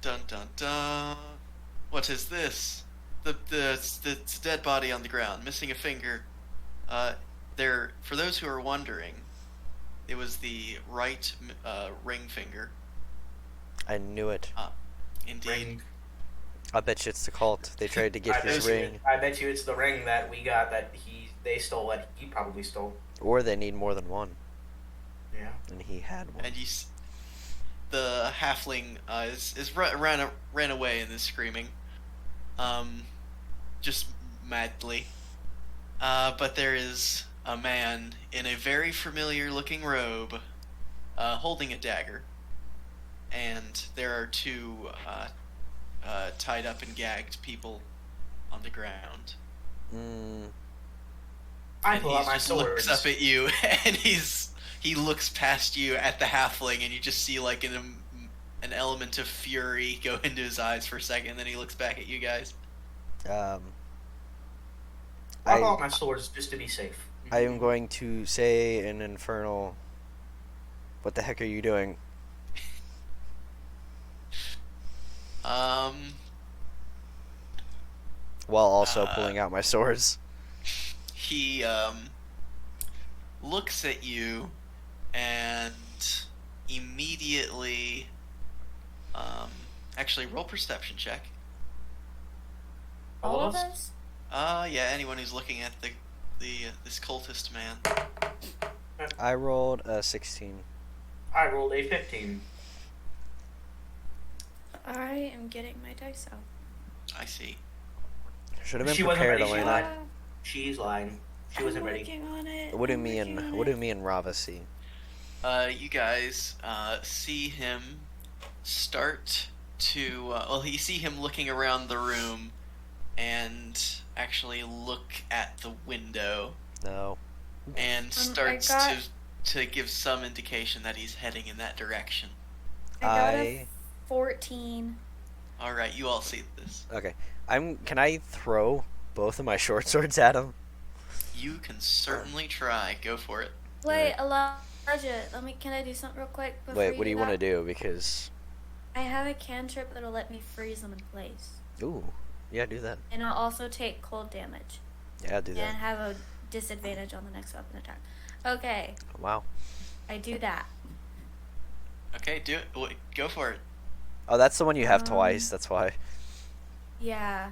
Dun dun dun. What is this? It's a dead body on the ground, missing a finger. Uh, for those who are wondering, it was the right ring finger. I knew it. Uh, indeed. Ring. I bet you it's the cult. They tried to get his ring. I bet you it's the ring that we got that they stole that he probably stole. Or they need more than one. Yeah. And he had one. And the halfling ran away in this screaming, just madly. But there is a man in a very familiar looking robe, holding a dagger, and there are two tied up and gagged people on the ground. I And pull he out my just looks swords. up at you, and he looks past you at the halfling, and you just see like an element of fury go into his eyes for a second, and then he looks back at you guys. I pull out my swords just to be safe. I am going to say in Infernal, what the heck are you doing? While also pulling out my swords. He looks at you and immediately actually roll perception check. All of us? Yeah, anyone who's looking at this cultist man. I rolled a 16. I rolled a 15. I am getting my dice out. I see. Should have been She wasn't prepared, ready, she Elena. lied. She's lying. She wasn't I'm ready. working on it. What do I'm me working on and it. Rava see? You guys see him start to you see him looking around the room and actually look at the window No. and starts to give some indication that he's heading in that direction. I got a 14. All right, you all see this. Okay. Can I throw both of my short swords at him? You can certainly try. Go for it. Wait, Elijah, can I do something real quick? Wait, what do you want to do? Because... I have a cantrip that'll let me freeze them in place. Ooh. Yeah, do that. And I'll also take cold damage. Yeah, do that. And have a disadvantage on the next weapon attack. Okay. Wow. I do that. Okay, do it. Go for it. Oh, that's the one you have twice, that's why. Yeah.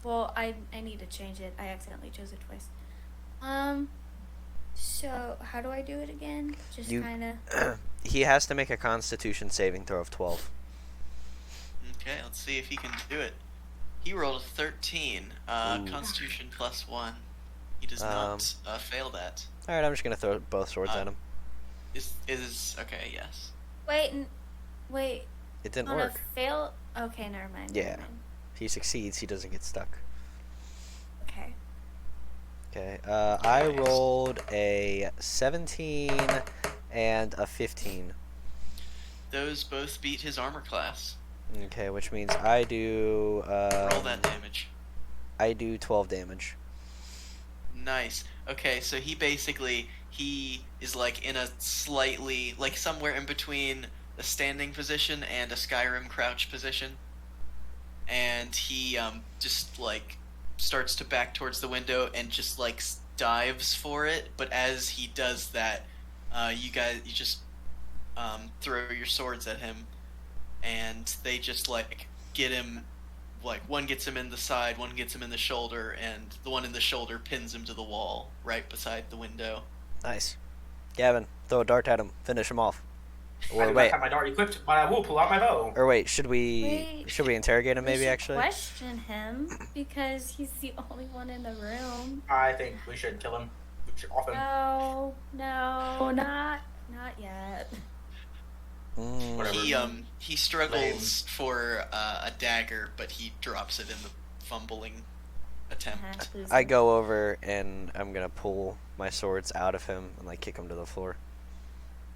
Well, I need to change it. I accidentally chose it twice. So, how do I do it again? Just kind of... He has to make a Constitution saving throw of 12. Okay, let's see if he can do it. He rolled a 13. Constitution +1. He does not fail that. Alright, I'm just going to throw both swords at him. Is okay, yes. Wait. It didn't On work. a fail... Okay, never mind. Yeah. If he succeeds, he doesn't get stuck. Okay. Okay, I rolled a 17 and a 15. Those both beat his armor class. Okay, which means I do... Roll that damage. I do 12 damage. Nice. Okay, so he is like in a slightly, like somewhere in between a standing position and a Skyrim crouch position. And he just like starts to back towards the window and just like dives for it. But as he does that, you just throw your swords at him, and they just like get him. Like one gets him in the side, one gets him in the shoulder, and the one in the shoulder pins him to the wall right beside the window. Nice. Gavin, throw a dart at him. Finish him off. I do not have my dart equipped, but I will pull out my bow. Or wait, should we interrogate him maybe actually? Question him because he's the only one in the room. I think we should kill him. We should off him. No, not yet. He struggles for a dagger, but he drops it in the fumbling attempt. I go over and I'm gonna pull my swords out of him and like kick him to the floor.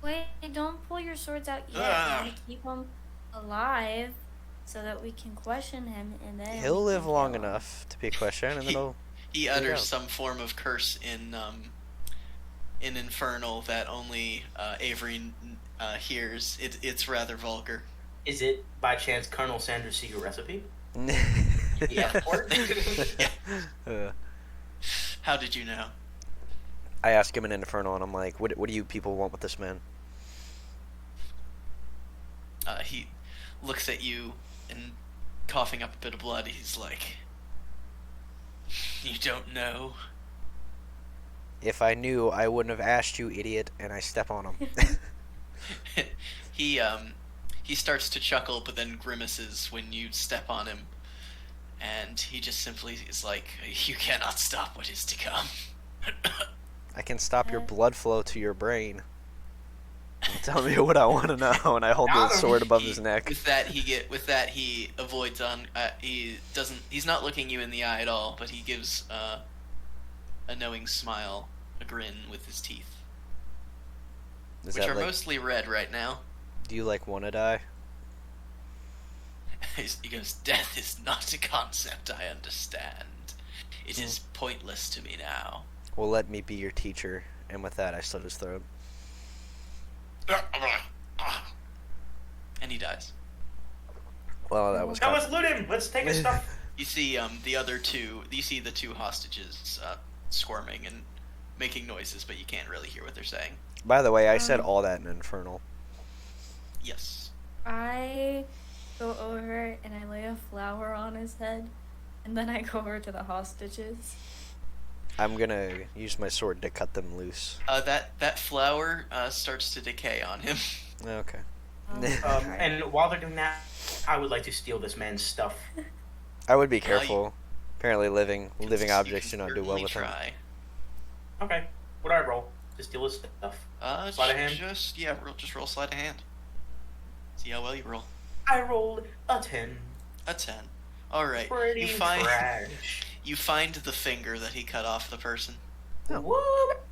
Wait, don't pull your swords out yet. I want to keep him alive so that we can question him, and then he'll live long enough to be a question, and then he utters some form of curse in Infernal that only Avery hears. It's rather vulgar. Is it by chance Colonel Sanders' secret recipe? The Yeah. F word? Uh, How did you know? I ask him in Infernal, and I'm like, what do you people want with this man? He looks at you and coughing up a bit of blood. He's like, "You don't know." If I knew, I wouldn't have asked you, idiot, and I step on him. he he starts to chuckle, but then grimaces when you step on him, and he just simply is like, "You cannot stop what is to come." I can stop your blood flow to your brain. Tell me what I want to know, and I hold the Got him. sword above his neck. With that he avoids on. He doesn't. He's not looking you in the eye at all, but he gives a knowing smile, a grin with his teeth, Is which that are like, mostly red right now. do you like want to die? He goes, "Death is not a concept I understand. It is pointless to me now." Well, let me be your teacher. And with that, I slit his throat. And he dies. Well, that was Now kind let's loot him. Let's take his stuff. You see the other two. You see the two hostages squirming and making noises, but you can't really hear what they're saying. By the way, I said all that in Infernal. Yes. I go over and I lay a flower on his head, and then I go over to the hostages. I'm gonna use my sword to cut them loose. That flower starts to decay on him. Okay. Alright. And while they're doing that, I would like to steal this man's stuff. I would be careful. Apparently, living You objects do can not do well certainly with him. try. Okay. What do I roll to steal his stuff? Sleight of hand? Just roll sleight of hand. See how well you roll. I rolled a 10. A 10. All right. Pretty You find trash. you find the finger that he cut off the person. What?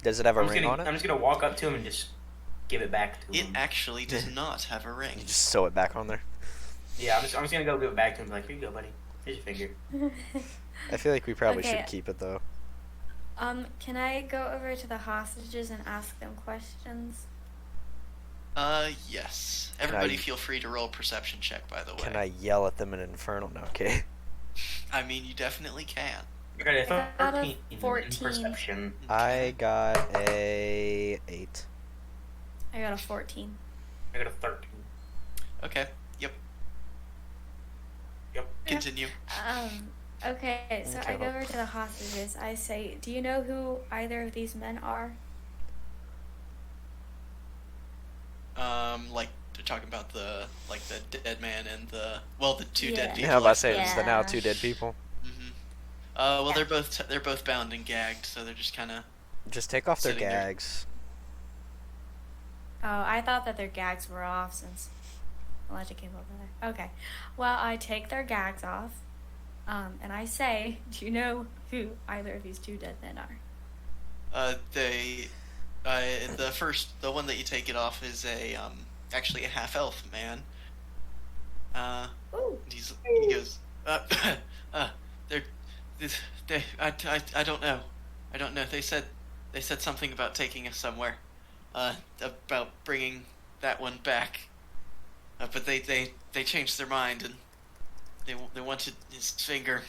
Does it have a ring on I'm it? just gonna walk up to him and just give it back to It him. actually does not have a ring. You just sew it back on there. Yeah, I'm just gonna go give it back to him. Like, here you go, buddy. Here's your finger. I feel like we probably Okay. should keep it though. Can I go over to the hostages and ask them questions? Yes. Everybody I- feel free to roll a perception check, by the way. Can I yell at them in Infernal? No, okay. I mean, you definitely can. I got a I got a 13 in 14. perception. I got a 8. I got a 14. I got a 13. Okay. Yep. Yep. Continue. Okay, so Okay, I go well. over to the hostages. I say, do you know who either of these men are? Like they're talking about the dead man and the two Yeah. dead Yeah, people. I'm about to say Yeah. it's the now 2 dead people. Mm-hmm. Well, Yeah. they're both bound and gagged, so they're just kind of. Just take off their Sitting there. gags. Oh, I thought that their gags were off since Elijah came over there. Okay. Well, I take their gags off, and I say, do you know who either of these two dead men are? The one that you take it off is actually a half elf man. Ooh. He goes, they're, I don't know. I don't know. They said something about taking us somewhere, about bringing that one back. But they changed their mind and they wanted his finger.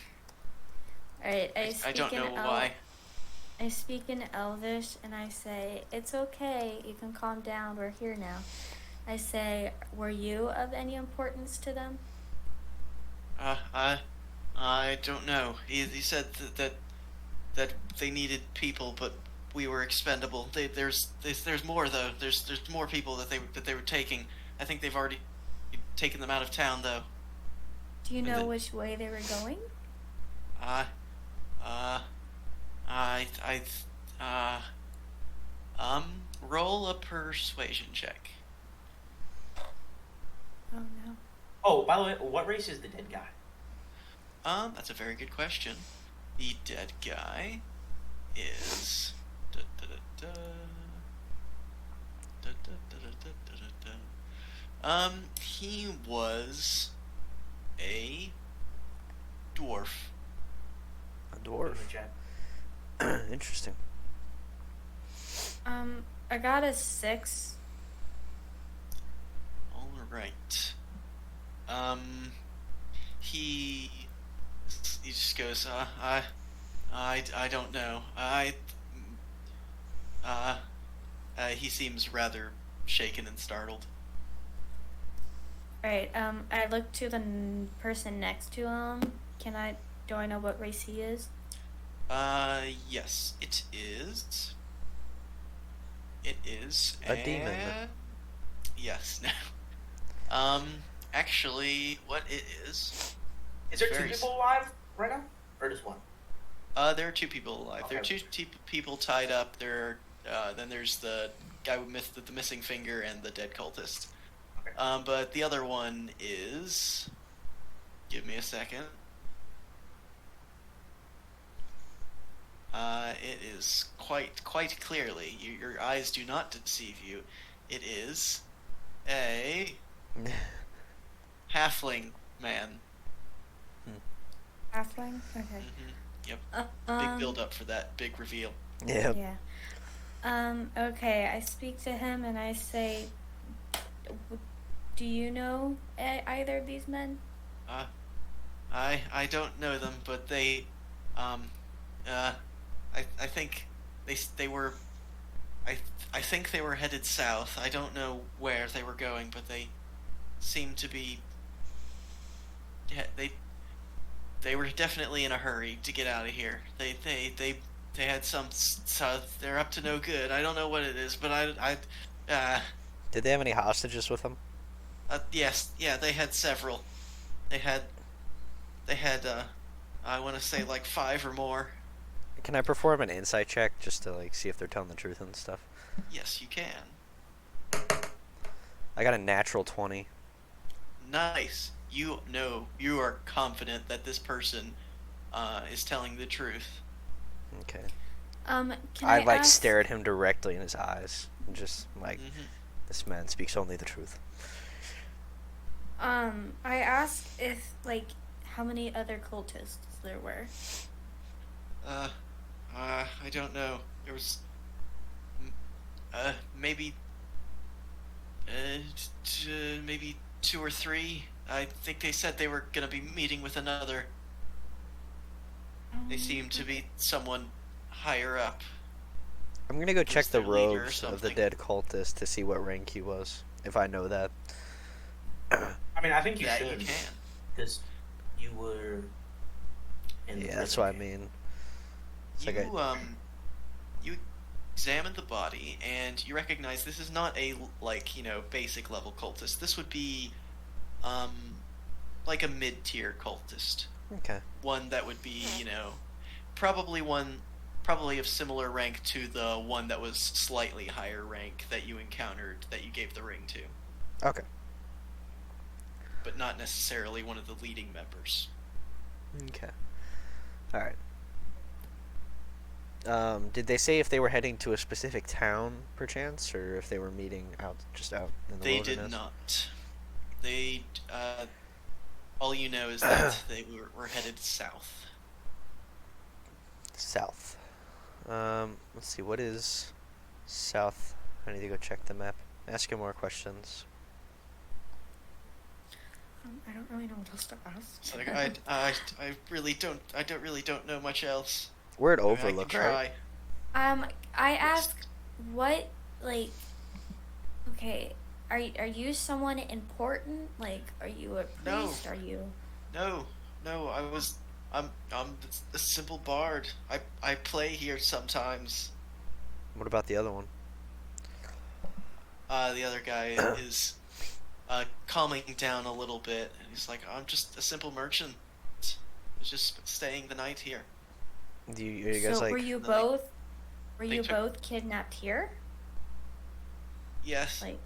Alright, I don't know why. I speak in Elvish and I say, it's okay, you can calm down, we're here now. I say, were you of any importance to them? I don't know. He said that they needed people, but we were expendable. There's more though. There's more people that they were taking. I think they've already taken them out of town though. Do you And know then- which way they were going? Roll a persuasion check. Oh no. Oh, by the way, what race is the dead guy? That's a very good question. The dead guy is. Da, da, da, da. Da, da, da, da, da, da, da. He was a dwarf. A dwarf. Interesting. I got a 6. All right. Um, he he just goes, I don't know. Uh, he seems rather shaken and startled. Alright, I look to the person next to him. Do I know what race he is? Yes, it is. It is, A demon. and yes, no. Actually, what it is Is there two very. people alive right now, or just one? There are two people alive. There are Okay. two people tied up. Then there's the guy with the missing finger and the dead cultist. Okay. But the other one is. Give me a second. It is quite clearly. Your eyes do not deceive you. It is a halfling man. Halfling? Okay. Yep. Uh, Big build up for that big reveal. Yeah. Yeah. Okay, I speak to him and I say, do you know either of these men? I don't know them, but they, I think they were, I think they were headed south. I don't know where they were going, but they seemed to be. Yeah, they were definitely in a hurry to get out of here. They had some. So they're up to no good. I don't know what it is, but Did they have any hostages with them? yes, yeah, they had several. They had I want to say like 5 or more. Can I perform an insight check just to like see if they're telling the truth and stuff? Yes, you can. I got a natural 20. Nice. You know, you are confident that this person is telling the truth. Okay. Can I I like ask? stare at him directly in his eyes and just like, Hmm. this man speaks only the truth. I asked if how many other cultists there were. Uh, I don't know. There was, maybe, maybe 2 or 3. I think they said they were gonna be meeting with another. They seem to be someone higher up. I'm gonna go check the their leader or robes of the something. dead cultist to see what rank he was, if I know that. I mean, I think you That should, you can. because you were in the Yeah, that's prison what I camp. mean. It's like You examine the body and you recognize this is not a basic level cultist. This would be um like a mid-tier cultist. okay. One that would be, probably probably of similar rank to the one that was slightly higher rank that you encountered that you gave the ring to, Okay. but not necessarily one of the leading members. Okay. All right. Did they say if they were heading to a specific town, perchance, or if they were meeting out in the They wilderness? did not. They all you know is that they were headed south. South. Let's see. What is south? I need to go check the map. Ask him more questions. I don't really know what else to ask. It's like I really don't know much else. We're at I mean, I can Overlook, try. right? I asked what okay, are you someone important? Are you a No. priest? Are you? No, I'm a simple bard. I play here sometimes. What about the other one? The other guy is calming down a little bit, and he's like, I'm just a simple merchant. I was just staying the night here. Are you guys So like? were you they- both? Were they you took- both kidnapped here? Yes, Like,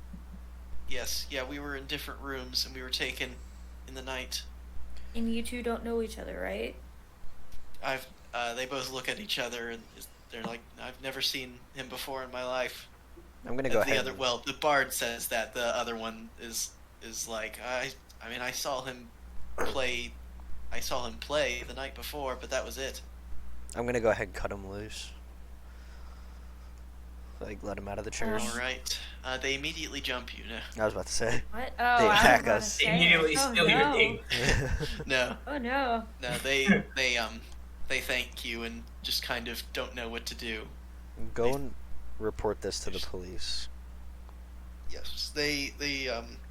yes, yeah. We were in different rooms, and we were taken in the night. and you two don't know each other, right? They both look at each other, and they're like, I've never seen him before in my life. I'm gonna And go the ahead. other, well, the bard says that the other one is like, I mean, I saw him play the night before, but that was it. I'm gonna go ahead and cut him loose. Like, let them out of the chairs. All right. They immediately jump you. No, I was about to say. What? Oh, They I was attack about to us. say, Immediately oh, steal your no. thing. no, Oh no. no. They thank you and just kind of don't know what to do. Go and report this to the police. Yes,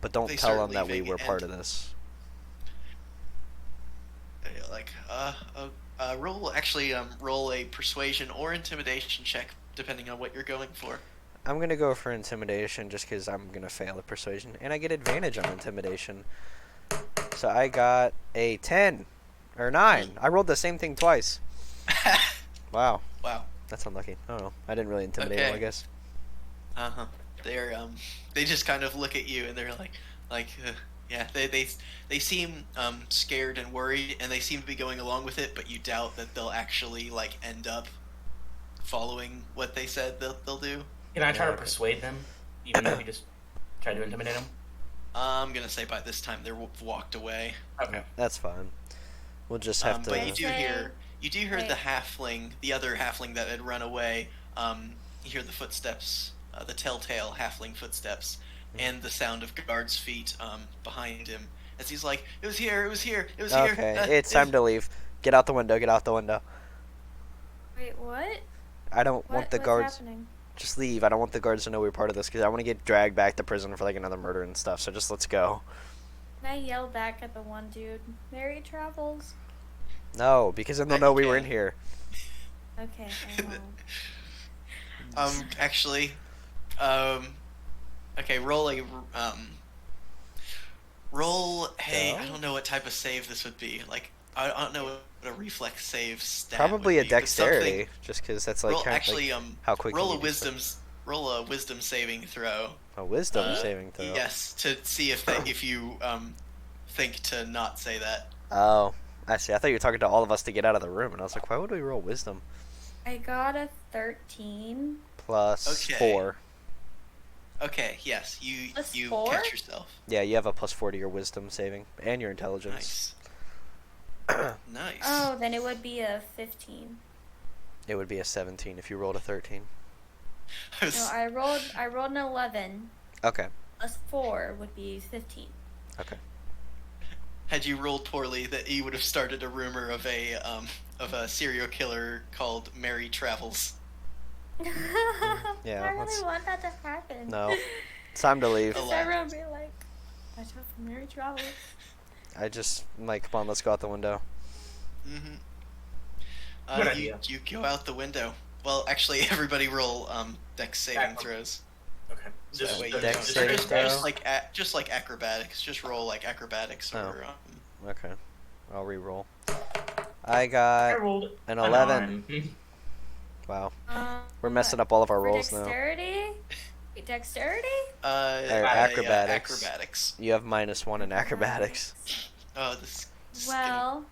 But don't they tell start them that we leaving, were part and of this. they're like, roll a persuasion or intimidation check depending on what you're going for. I'm going to go for intimidation just because I'm going to fail at persuasion. And I get advantage on intimidation. So I got a 10. Or 9. I rolled the same thing twice. Wow. Wow. That's unlucky. I don't know. I didn't really intimidate Okay. them, I guess. They're they just kind of look at you and they're yeah, they seem scared and worried, and they seem to be going along with it, but you doubt that they'll actually like end up following what they said they'll do. Can I try Yeah, to okay. persuade them, even though we just tried to intimidate them? I'm gonna say by this time they're walked away. Okay. That's fine. We'll just have to... But you do Say- hear Wait. the other halfling that had run away. You hear the footsteps, the telltale halfling footsteps, and the sound of guards' feet behind him as he's like, "It was here, it was here, it was here." Okay, it's time to leave. Get out the window, get out the window. Wait, what? I don't want the What's guards... happening? Just leave. I don't want the guards to know we're part of this because I want to get dragged back to prison for like another murder and stuff. So just let's go. And I yell back at the one dude. Merry travels. No, because then they'll know we were in here. Okay, I won't. Actually, okay, hey, I Go? don't know what type of save this would be. Like, I don't know what a reflex save stat Probably would a be, but dexterity, just because that's like roll, kind of actually, like how quick roll can you do stuff? roll a wisdom saving throw. A wisdom uh, saving throw. Yes, to see if you think to not say that. Oh, I see. I thought you were talking to all of us to get out of the room, and I was like, why would we roll wisdom? I got a 13. Plus Okay. 4. Okay, yes, you Plus you 4? catch yourself. Yeah, you have a plus 4 to your wisdom saving and your intelligence. Nice. Nice. Oh, then it would be a 15. It would be a 17 if you rolled a 13. I was- No, I rolled an 11. Okay. Plus 4 would be 15. Okay. Had you rolled poorly, that you would have started a rumor of a serial killer called Mary Travels. Yeah, I let's- really want that to happen. No. It's time to leave. Oh. Everyone be like, watch out for Mary Travels. I just, I'm like, come on, let's go out the window. Mm-hmm. Good You idea. go out the window. Well, actually, everybody roll dex saving Back up. throws. Okay. So that way you dex don't- saving just, throw? just like acrobatics. Just roll like acrobatics Oh. or Okay. I'll re-roll. I I got rolled an a 11. 9. Wow. We're messing up all of our for rolls now. dexterity? Wait, dexterity? Acrobatics. Acrobatics. You have -1 in acrobatics. Oh, this. Well,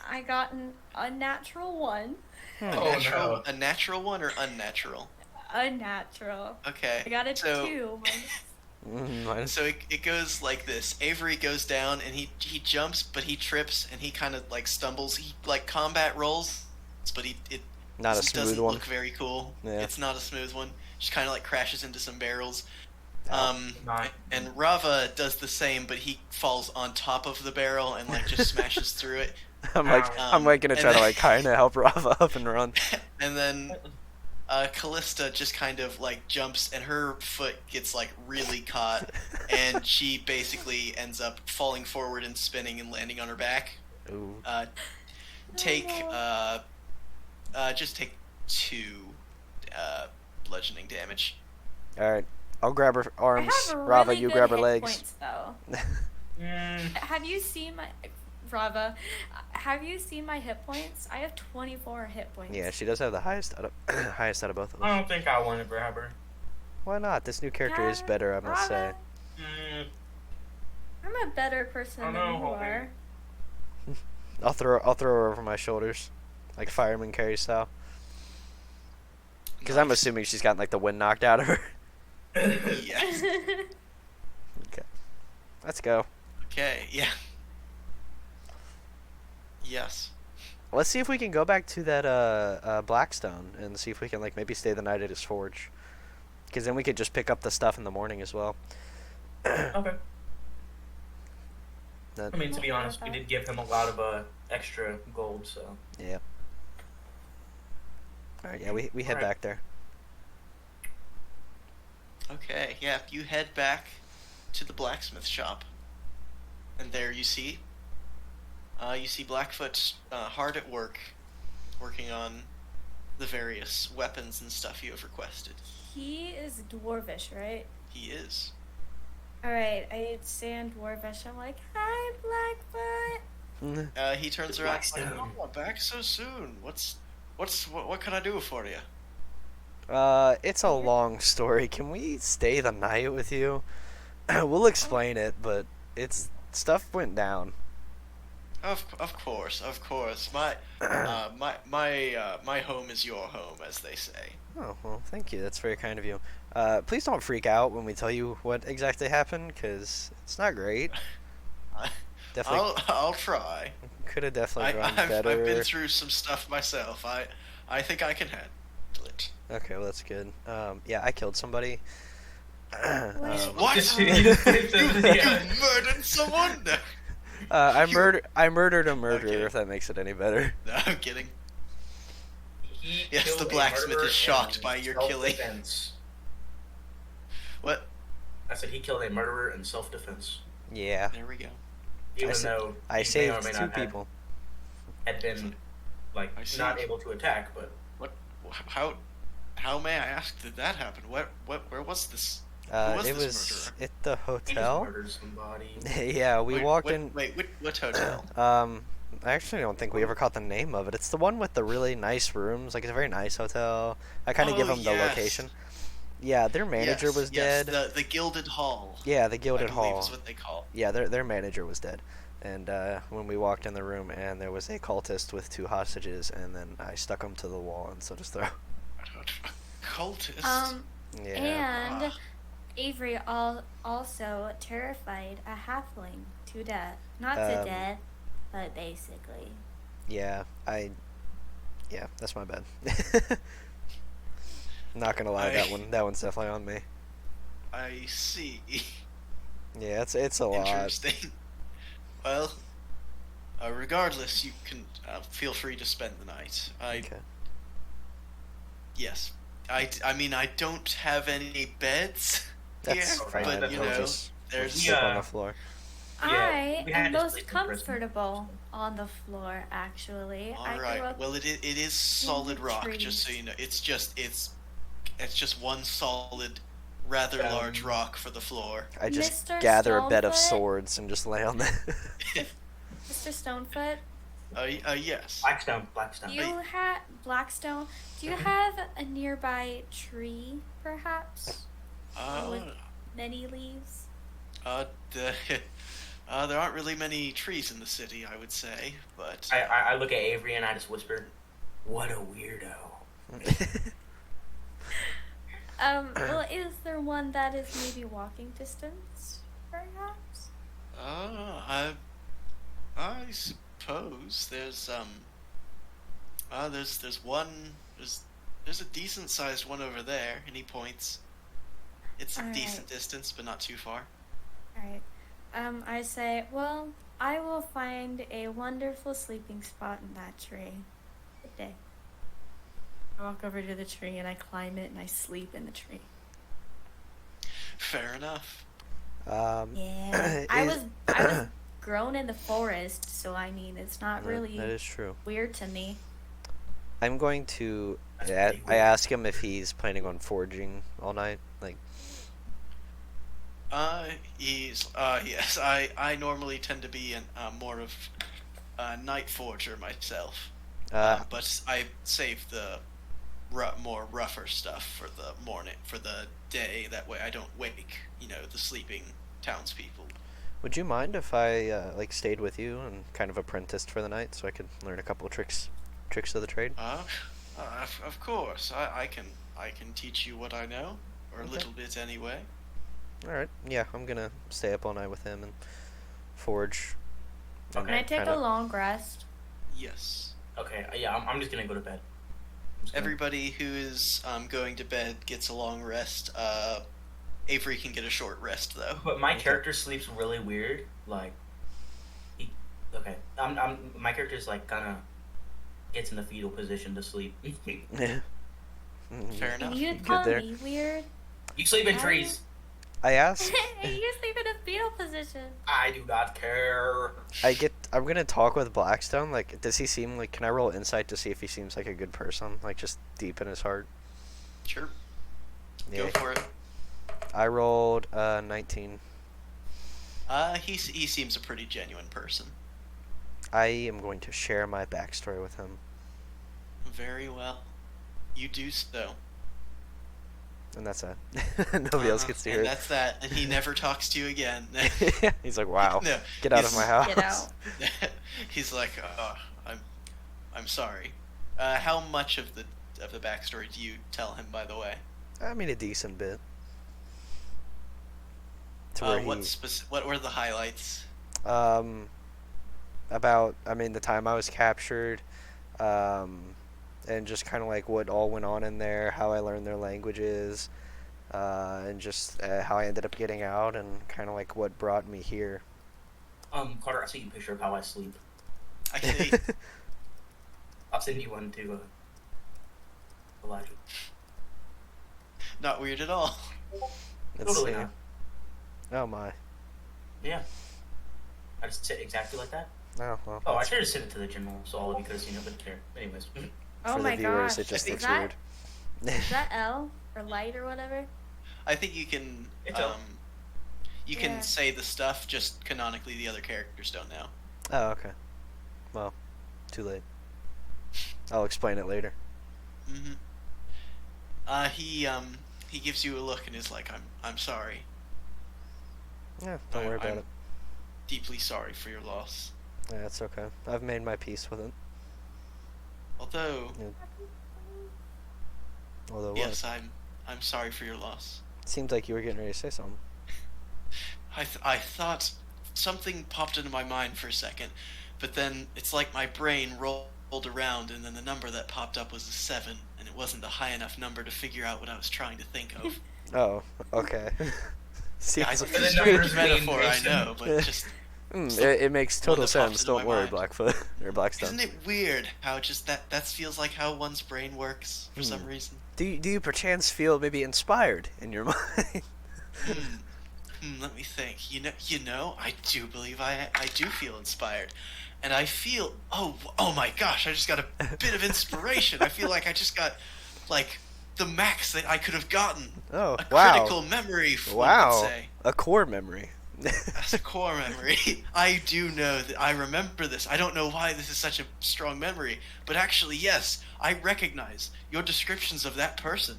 I got an unnatural 1. Oh, no. A natural one or unnatural? Unnatural. Okay. I got a so, 2. Minus- So it goes like this. Avery goes down and he jumps, but he trips and he kind of like stumbles. He like combat rolls, but it Not a smooth doesn't one. look very cool. Yeah. It's not a smooth one. Just kind of like crashes into some barrels. Ow. Nine. And Rava does the same, but he falls on top of the barrel and like just smashes through it. I'm like, I'm like gonna and try to then- like kind of help Rava up and run. And then Callista just kind of like jumps and her foot gets like really caught and she basically ends up falling forward and spinning and landing on her back. Ooh. Take just take 2 bludgeoning damage. All right. I'll grab her I arms. have Rava, really you good grab her hit legs. points, though. Mm, Have you seen my Rava? Have you seen my hit points? I have 24 hit points. Yeah, she does have the highest out of highest out of both of I us. don't think I want to grab her. Why not? This new character is Yeah, better, I must say. Rava, Mm, I'm a better person I than know, you homie. are. I'll throw her over my shoulders, like fireman carry style. Because I'm Nice. assuming she's gotten like the wind knocked out of her. Yes. Okay. Let's go. Okay, yeah. Yes. Let's see if we can go back to that Blackstone and see if we can like maybe stay the night at his forge. Because then we could just pick up the stuff in the morning as well. Okay. That, I mean, to be honest, we did give him a lot of extra gold, so. yeah. All right, yeah, we head Alright. back there. Okay, yeah, you head back to the blacksmith shop, and there you see Blackfoot hard at work, working on the various weapons and stuff you have requested. He is dwarvish, right? He is. Alright, I say in dwarvish, I'm like, hi, Blackfoot. He turns around like, Blackstone. "Oh, back so soon. What can I do for you?" It's a long story. Can we stay the night with you? We'll explain it, but stuff went down. Of course. My home is your home, as they say. Oh, well, thank you. That's very kind of you. Please don't freak out when we tell you what exactly happened, because it's not great. Definitely I'll try. could have definitely gone I've better. been through some stuff myself. I think I can handle it. Okay, well, that's good. Yeah, I killed somebody. Wait, What? Yeah. You murdered someone? No, I You- murdered a murderer, Okay. if that makes it any better. no, I'm kidding. He Yes, killed the a blacksmith murderer is shocked in by your killing. self-defense. What? I said he killed a murderer in self-defense, Yeah, There we go. even sa- though I he may or saved may 2 not people. had been like I see. not able to attack, but What? How may I ask did that happen? Where was this? Who was It this was murderer? at the he just hotel. murdered somebody. Yeah, we walked Wait, in. Wait, what hotel? I actually don't think we ever caught the name of it. It's the one with the really nice rooms. Like, it's a very nice hotel. I kind of give Oh, them the yes. location. Yeah, their manager was yes, dead. The Gilded Hall. Yeah, the I Gilded believe Hall. is what they call. Yeah, their manager was dead. And when we walked in the room, and there was a cultist with 2 hostages, and then I stuck them to the wall and slit his throat. Cultist. Yeah. And Avery also terrified a halfling to death. Not to Um, death, but basically. Yeah, that's my bad. Not gonna lie, that one's definitely on me. I see. Yeah, it's a lot. Interesting. Well, regardless, you can feel free to spend the night. Okay. Yes. I mean, I don't have any beds That's here, fine. but you We'll know, just there's sleep on Yeah. the floor. I we had am to most sleep in prison. comfortable on the floor, actually. I all grew right. up Well, it is solid the rock, just so trees. you know. It's just one solid, rather large rock for the floor. I just Mr. gather a bed of Stonefoot? swords and just lay on that. Mr. Stonefoot, Yes. Blackstone. do you have Blackstone? Do you have a nearby tree, perhaps, with Uh, many leaves? the, there aren't really many trees in the city, I would say, but I look at Avery and I just whisper, "What a weirdo." Well, is there one that is maybe walking distance, perhaps? I suppose there's there's a decent sized one over there, and he points. It's a All decent right. distance, but not too far. Alright. I say, well, I will find a wonderful sleeping spot in that tree. Good day. I walk over to the tree and I climb it and I sleep in the tree. Fair enough. Yeah. I was grown in the forest, so I mean, it's not really That is true. weird to me. I'm going to. That's pretty I weird. ask him if he's planning on foraging all night. Like, Yes. I normally tend to be more of a night forger myself. But I save the more rougher stuff for the morning, for the day. That way I don't wake, the sleeping townspeople. would you mind if I like stayed with you and kind of apprenticed for the night, so I could learn a couple of tricks of the trade? Of course. I can teach you what I know, or a Okay. little bit anyway. All right. Yeah, I'm gonna stay up all night with him and forge. Okay. Can I take kinda- a long rest? Yes. Okay, yeah, I'm just gonna go to bed. Everybody who is going to bed gets a long rest. Avery can get a short rest though. But my Okay. character sleeps really weird. Like, okay, my character's like kind of gets in the fetal position to sleep. Yeah. Fair enough. You Good call there. me weird? You sleep in I- trees. I asked. You sleep in a fetal position. I do not care. I'm gonna talk with Blackstone. Like, does he seem like? Can I roll insight to see if he seems like a good person? Like, just deep in his heart. Sure. Yeah. Go for it. I rolled 19. He seems a pretty genuine person. I am going to share my backstory with him, Very well. You do so. and that's it. Nobody else gets to hear And it. that's that. And he never talks to you again. He's like, "Wow, No, get out of he's- my house." Get out. He's like, I'm sorry. How much of the backstory do you tell him, by the way? I mean, a decent bit. To where What were the highlights? about the time I was captured, and just kind of like what all went on in there, how I learned their languages, and just how I ended up getting out, and kind of like what brought me here. Carter, I see you a picture of how I sleep. I see. I'll send you one to Elijah. Not weird at all. Let's Totally see. not. Oh my. Yeah. I just sit exactly like that. Oh well. Oh, I that's- should have sent it to the general so all of you could have seen it, but care. Anyways. Oh for my the viewers, gosh. it just Is looks that- weird. Is that L or light or whatever? I think you can It's a- you Yeah. can say the stuff, just canonically the other characters don't know. Oh, okay. Well, too late. I'll explain it later. Mm-hmm. He gives you a look and is like, I'm sorry. Yeah, don't worry about I'm it. Deeply sorry for your loss. Yeah, it's okay. I've made my peace with it. Although, Although what? yes, I'm sorry for your loss. Seems like you were getting ready to say something. I thought something popped into my mind for a second, but then it's like my brain rolled around, and then the number that popped up was a 7, and it wasn't a high enough number to figure out what I was trying to think of. Oh, okay. Yeah, Seems it's the a strange numbers being metaphor, I mentioned. know, but just it makes total that popped sense. into Don't my worry, mind. Blackfoot or Blackstone. isn't it weird how just that feels like how one's brain works for some reason? Do you perchance feel maybe inspired in your mind? Let me think. You know, I do believe I do feel inspired, and I feel oh my gosh, I just got a bit of inspiration. I feel like I just got like the max that I could have gotten. Oh, A wow. critical memory, one Wow. could say. A core memory. That's a core memory. I do know that I remember this. I don't know why this is such a strong memory, but actually, yes, I recognize your descriptions of that person.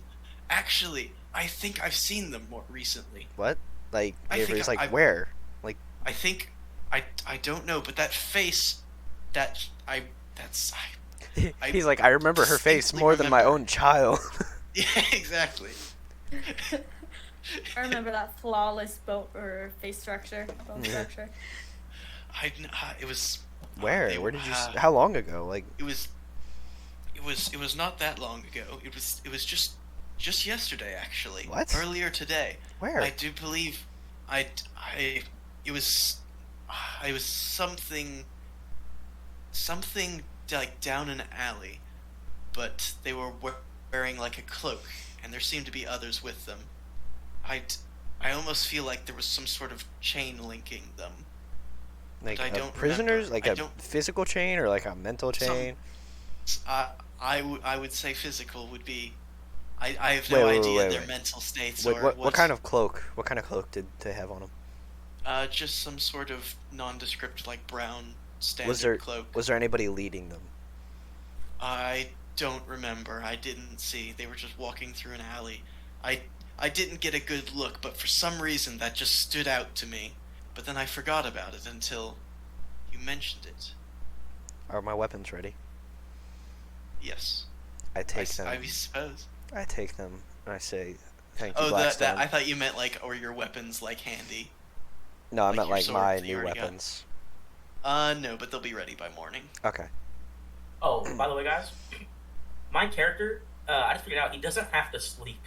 Actually, I think I've seen them more recently. What? Like I think Avery's like I- where? Like I think I don't know, but that face, that's I he's like I remember her face distinctly more than my remember. own child. yeah, exactly. I remember that flawless bone or face structure, bone Yeah. structure. It was Where? they- Where did you? How long ago? Like it was not that long ago. It was just yesterday, actually. What? Earlier today. where? I do believe it was something like down an alley, but they were wearing like a cloak, and there seemed to be others with them. I almost feel like there was some sort of chain linking them. Like I don't prisoners? remember. Like I a don't- physical chain or like a mental Some- chain? I would say physical would be. I have no Wait, idea wait, their wait. mental states Wait, or what kind of cloak? What kind of cloak did they have on them? just some sort of nondescript like brown standard Was there cloak. was there anybody leading them? I don't remember. I didn't see. They were just walking through an alley. I didn't get a good look, but for some reason that just stood out to me. But then I forgot about it until you mentioned it. Are my weapons ready? Yes. I take them. I suppose. I take them and I say, "Thank you, Oh, Blackstone." I thought you meant like, or your weapons like handy. No, I like meant your like sword my that you new already got. weapons. No, but they'll be ready by morning. Okay. Oh, by the way, guys, my character, I just figured out he doesn't have to sleep.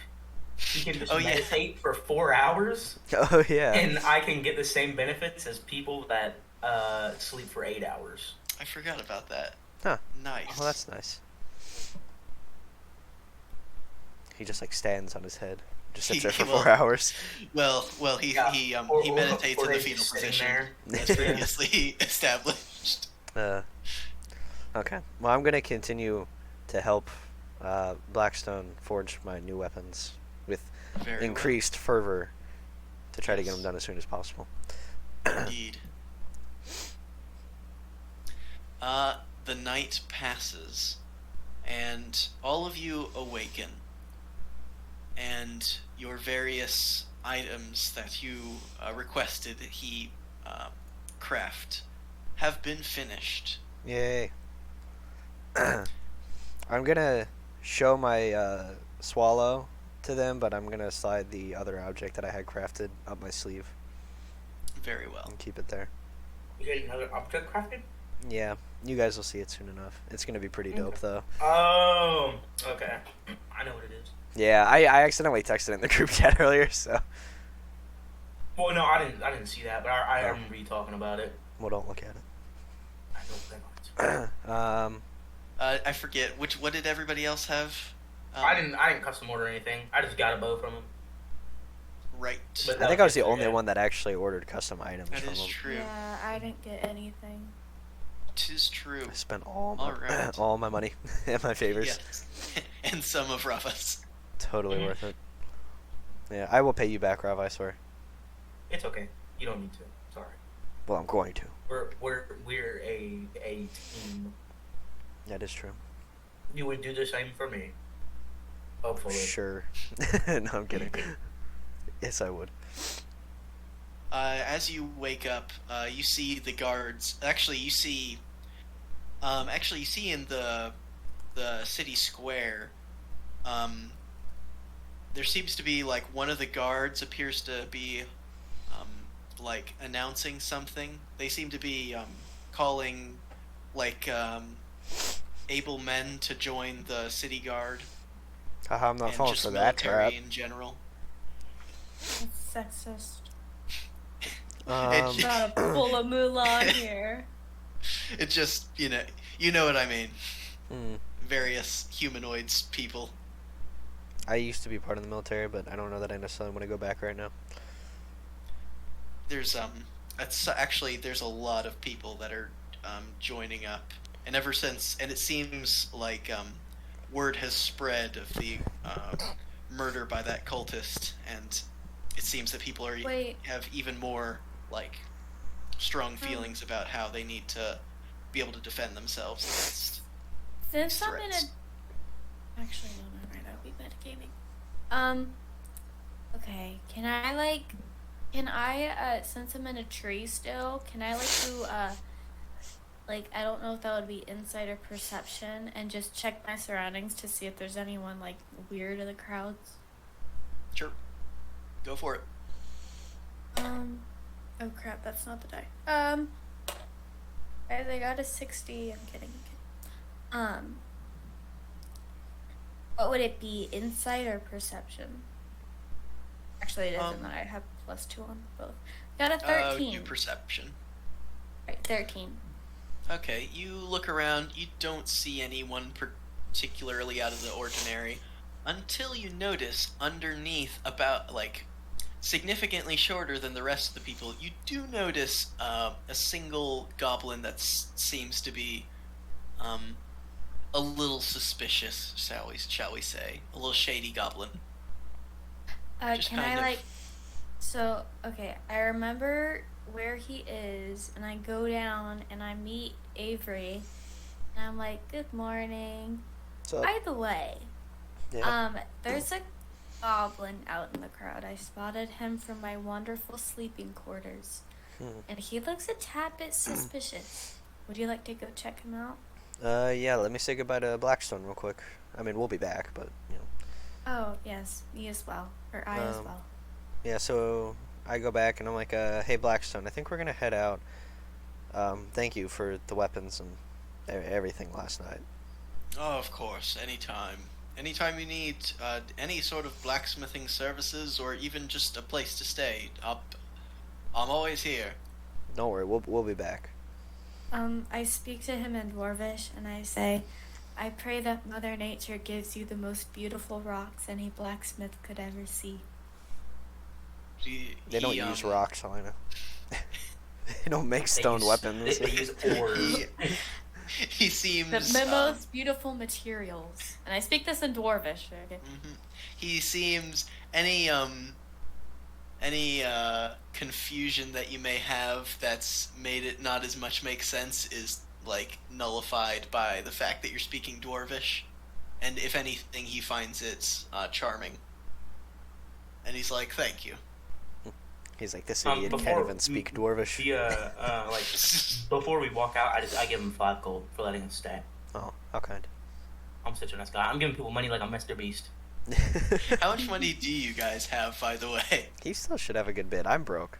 He can just Oh yeah, meditate for 4 hours, Oh yeah. and I can get the same benefits as people that sleep for 8 hours. I forgot about that. Huh. Nice. Well, that's nice. He just like stands on his head, just sits He- there for well- 4 hours. Well, he Yeah, he meditates in the he's fetal sitting position, there. as previously established. Uh, okay. Well, I'm gonna continue to help Blackstone forge my new weapons with Very increased fervor to try to get Yes. them done as soon as possible. well. Indeed. The night passes, and all of you awaken, and your various items that you requested he craft have been finished. Yay. I'm gonna show my swallow to them, but I'm gonna slide the other object that I had crafted up my sleeve Very well. and keep it there. You get another object crafted? Yeah, you guys will see it soon enough. It's gonna be pretty dope though. Oh, okay. I know what it is. Yeah, I accidentally texted it in the group chat earlier, so Well, no, I didn't see that, but I Oh. remember you talking about it. well, don't look at I don't think it. I forget what did everybody else have? I didn't custom order anything. I just got a bow from him. Right. But I think I was the that's only okay. one that actually ordered custom items That from is them. true. Yeah, I didn't get anything. 'Tis true. I spent all All right. all my money and my favors. Yes. And some of Rafa's. Totally Mhm. worth it. Yeah, I will pay you back, Rav. I swear. It's okay. You don't need to. Sorry. Well, I'm going to. We're a team. That is true. You would do the same for me. Hopefully. Sure. No, I'm kidding. Yes, I would. As you wake up, you see the guards. Actually, you see in the city square, there seems to be like one of the guards appears to be like announcing something. They seem to be calling like able men to join the city guard Haha, I'm not and falling just for that military trap. in general. It's sexist. Um, Got a full of Mulan here. It just you know what I mean. hmm. Various humanoids people. I used to be part of the military, but I don't know that I necessarily want to go back right now. There's actually there's a lot of people that are joining up, and it seems like word has spread of the murder by that cultist, and it seems that people Wait. have even more like strong feelings about how they need to be able to defend themselves against Since I'm in threats. a... Actually, no, not right now. I'll be metagaming. Okay. Can I, since I'm in a tree still, can I, do, I don't know if that would be insight or perception, and just check my surroundings to see if there's anyone, weird in the crowds? Sure, go for it. Oh crap, that's not the die. I got a 60. I'm kidding. What would it be, insight or perception? Actually, it doesn't matter. I have +2 on both. Got a 13. Do perception. Right, 13. Okay, you look around, you don't see anyone particularly out of the ordinary until you notice underneath, about significantly shorter than the rest of the people, you do notice a single goblin that seems to be a little suspicious, shall we say. A little shady goblin. Just Can kind I of- So, okay, I remember where he is, and I go down and I meet Avery, and I'm like, "Good morning." So, By the way, yeah. there's a goblin out in the crowd. I spotted him from my wonderful sleeping quarters, and he looks a tad bit suspicious. Would you like to go check him out? Yeah, let me say goodbye to Blackstone real quick. I mean, we'll be back, but, Oh, yes, me as well. Or I as well. Yeah, so I go back and I'm like, hey, Blackstone, I think we're gonna head out. Thank you for the weapons and everything last night. Oh, of course, anytime. Anytime you need any sort of blacksmithing services or even just a place to stay, I'm always here. Don't worry, we'll be back. I speak to him in Dwarvish and I say, I pray that Mother Nature gives you the most beautiful rocks any blacksmith could ever see. They don't use rocks, Helena. They don't make stone weapons. They use ores. He seems The most beautiful materials. And I speak this in Dwarvish, okay? He seems any confusion that you may have that's made it not as much make sense is like nullified by the fact that you're speaking Dwarvish, and if anything, he finds it charming. And he's like, "Thank you." He's like, this idiot can't even speak Dwarvish. Like before we walk out, I give him 5 gold for letting us stay. Oh, how kind. I'm such a nice guy. I'm giving people money like I'm Mr. Beast. How much money do you guys have, by the way? He still should have a good bit. I'm broke.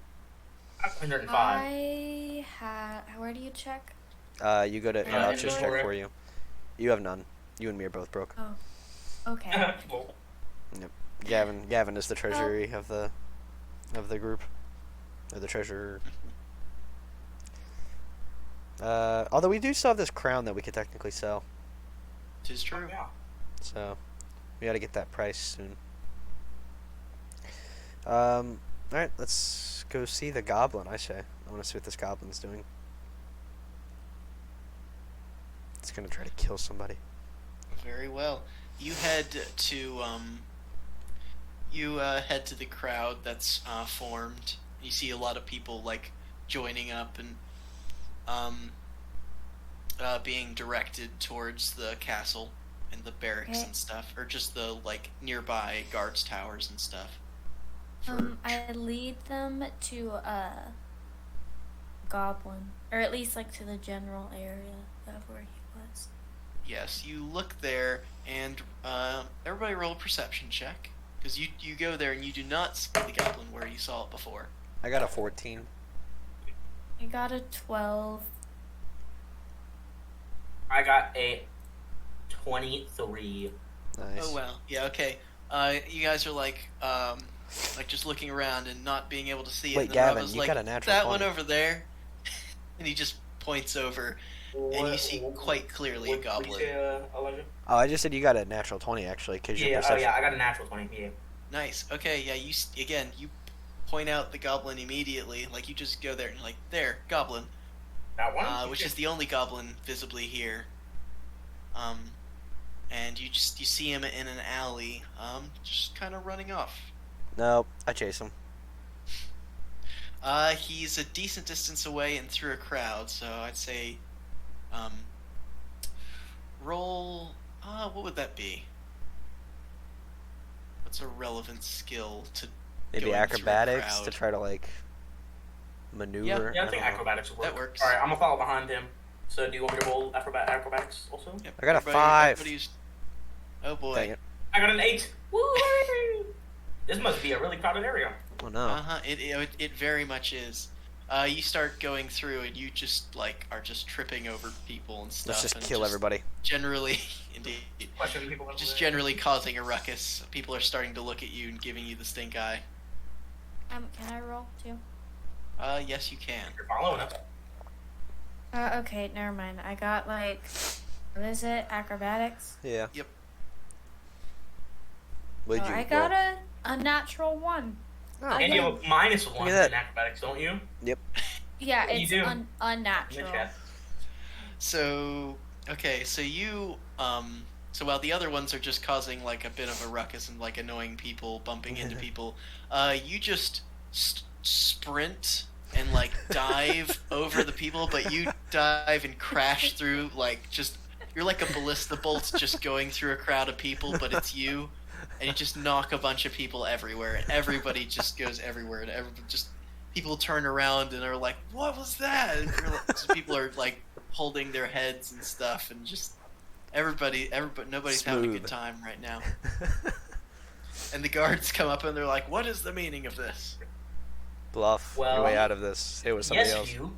105. I have. Where do you check? You go to. I'll just check inventory. for you. You have none. You and me are both broke. Oh, okay. Well, Gavin is the treasury of the group, or the treasurer. Although we do still have this crown that we could technically sell, Tis true. yeah. so we got to get that price soon. All right, let's go see the goblin. I say, I want to see what this goblin's doing. It's gonna try to kill somebody. Very well. You head to head to the crowd that's formed. You see a lot of people like joining up and being directed towards the castle and the barracks Okay. and stuff, or just the like nearby guards towers and stuff. I lead them to a goblin, or at least like to the general area of where he was. Yes, you look there, and everybody roll a perception check, because you go there and you do not see the goblin where you saw it before. I got a 14. I got a 12. I got a 23. Nice. Oh well, yeah, okay. You guys are like just looking around and not being able to see it. Wait, and then Gavin, Rob was you like, got a natural that 20. one over there, and he just points over, and you see quite clearly a goblin. What did you say, Elijah? Oh, I just said you got a natural 20 actually, because your Yeah, perception. I got a natural 20. Yeah. Nice. Okay, yeah. You point out the goblin immediately. Like you just go there and you're like, there, goblin, That one? which is the only goblin visibly here. And you see him in an alley, just kind of running off. No, I chase him. He's a decent distance away and through a crowd, so I'd say, roll. What would that be? What's a relevant skill to Maybe going through a acrobatics to crowd? try to like maneuver. Yeah, I I think don't know. acrobatics will work. That works. Alright, I'm gonna follow behind him. So do you want me to roll acrobatics also? Yep, I got a everybody- 5. everybody's- Oh boy. Dang it. I got an 8. Woo! This must be a really crowded area. Oh no. Uh-huh. It very much is. You start going through and you just like are just tripping over people and stuff. Let's just and kill everybody. Generally, indeed. Question people over Just there. generally causing a ruckus. People are starting to look at you and giving you the stink eye. Can I roll too? Yes you can. You're following us. Okay, never mind. I got like, what is it? Acrobatics? Yeah. Yep. What did you I got roll? a natural 1. Oh, And you have a minus 1 at that. in acrobatics, don't you? Yeah, You it's do. unnatural. In the chat. So okay, so you so while the other ones are just causing like a bit of a ruckus and like annoying people, bumping into people, you just sprint and like dive over the people, but you dive and crash through like just you're like a ballista bolt just going through a crowd of people, but it's you, and you just knock a bunch of people everywhere, and everybody just goes everywhere, and people turn around and are like, "What was that?" And so people are like holding their heads and stuff, and just nobody's having a Smooth. good time right now. And the guards come up and they're like, "What is the meaning of this?" Bluff your Well, way out of this. It was somebody Yes, else. you.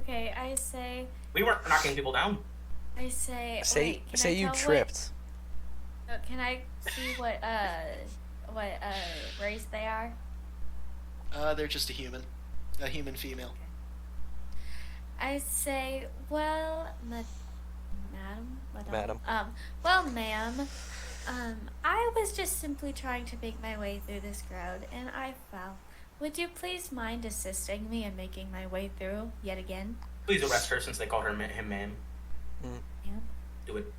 Okay, I say, We weren't knocking people down. I say, Say wait, can say I you tell tripped. can I see what race they are? They're just a human female. I say, well, madam, Madam. well, ma'am, I was just simply trying to make my way through this crowd, and I fell. Would you please mind assisting me in making my way through yet again? Please arrest her since they called him ma'am. Ma'am? Do it.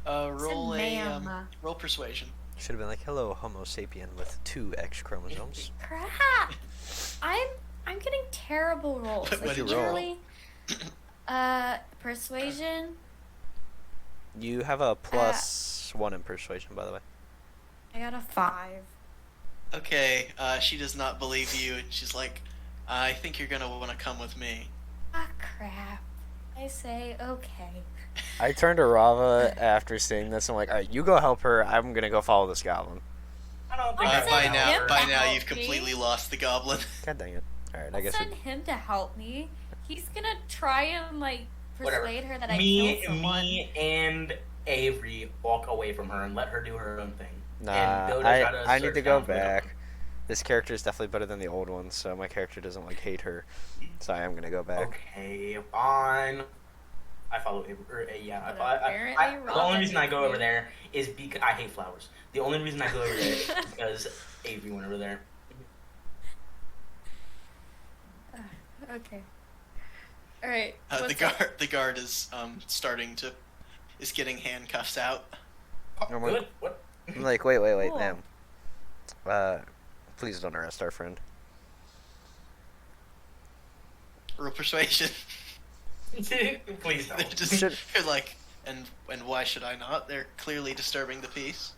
Roll ma'am. roll persuasion. Should have been like, hello, Homo sapien with 2 X chromosomes. Crap! I'm getting terrible rolls. What Like did you roll? literally, persuasion. You have a +1 in persuasion, by the way. I got a 5. Okay, she does not believe you, and she's like, I think you're gonna want to come with me. Ah, crap. I say, okay. I turned to Rava after seeing this. I'm like, all right, you go help her. I'm gonna go follow this goblin. I don't think I'll I By send now, him by to now help you've me. completely lost the goblin. God dang it. All right, I I'll guess. send him to help me. He's gonna try and like Whatever. persuade her that I me, killed someone. me, and Avery walk away from her and let her do her own thing. Nah, And go to try to I need search to go down for the back. goblin. This character is definitely better than the old one, so my character doesn't like hate her. So I am gonna go back. Okay, fine. I follow Avery. Yeah, But apparently the Robin only reason I hates go me. over there is because I hate flowers. The only reason I go over there is because Avery went over there. Okay. All right. The guard is getting handcuffs out. I'm like, Good. What? I'm like, wait, Cool. ma'am. Please don't arrest our friend. Roll persuasion. Please They're don't. just Should- they're like, and why should I not? They're clearly disturbing the peace.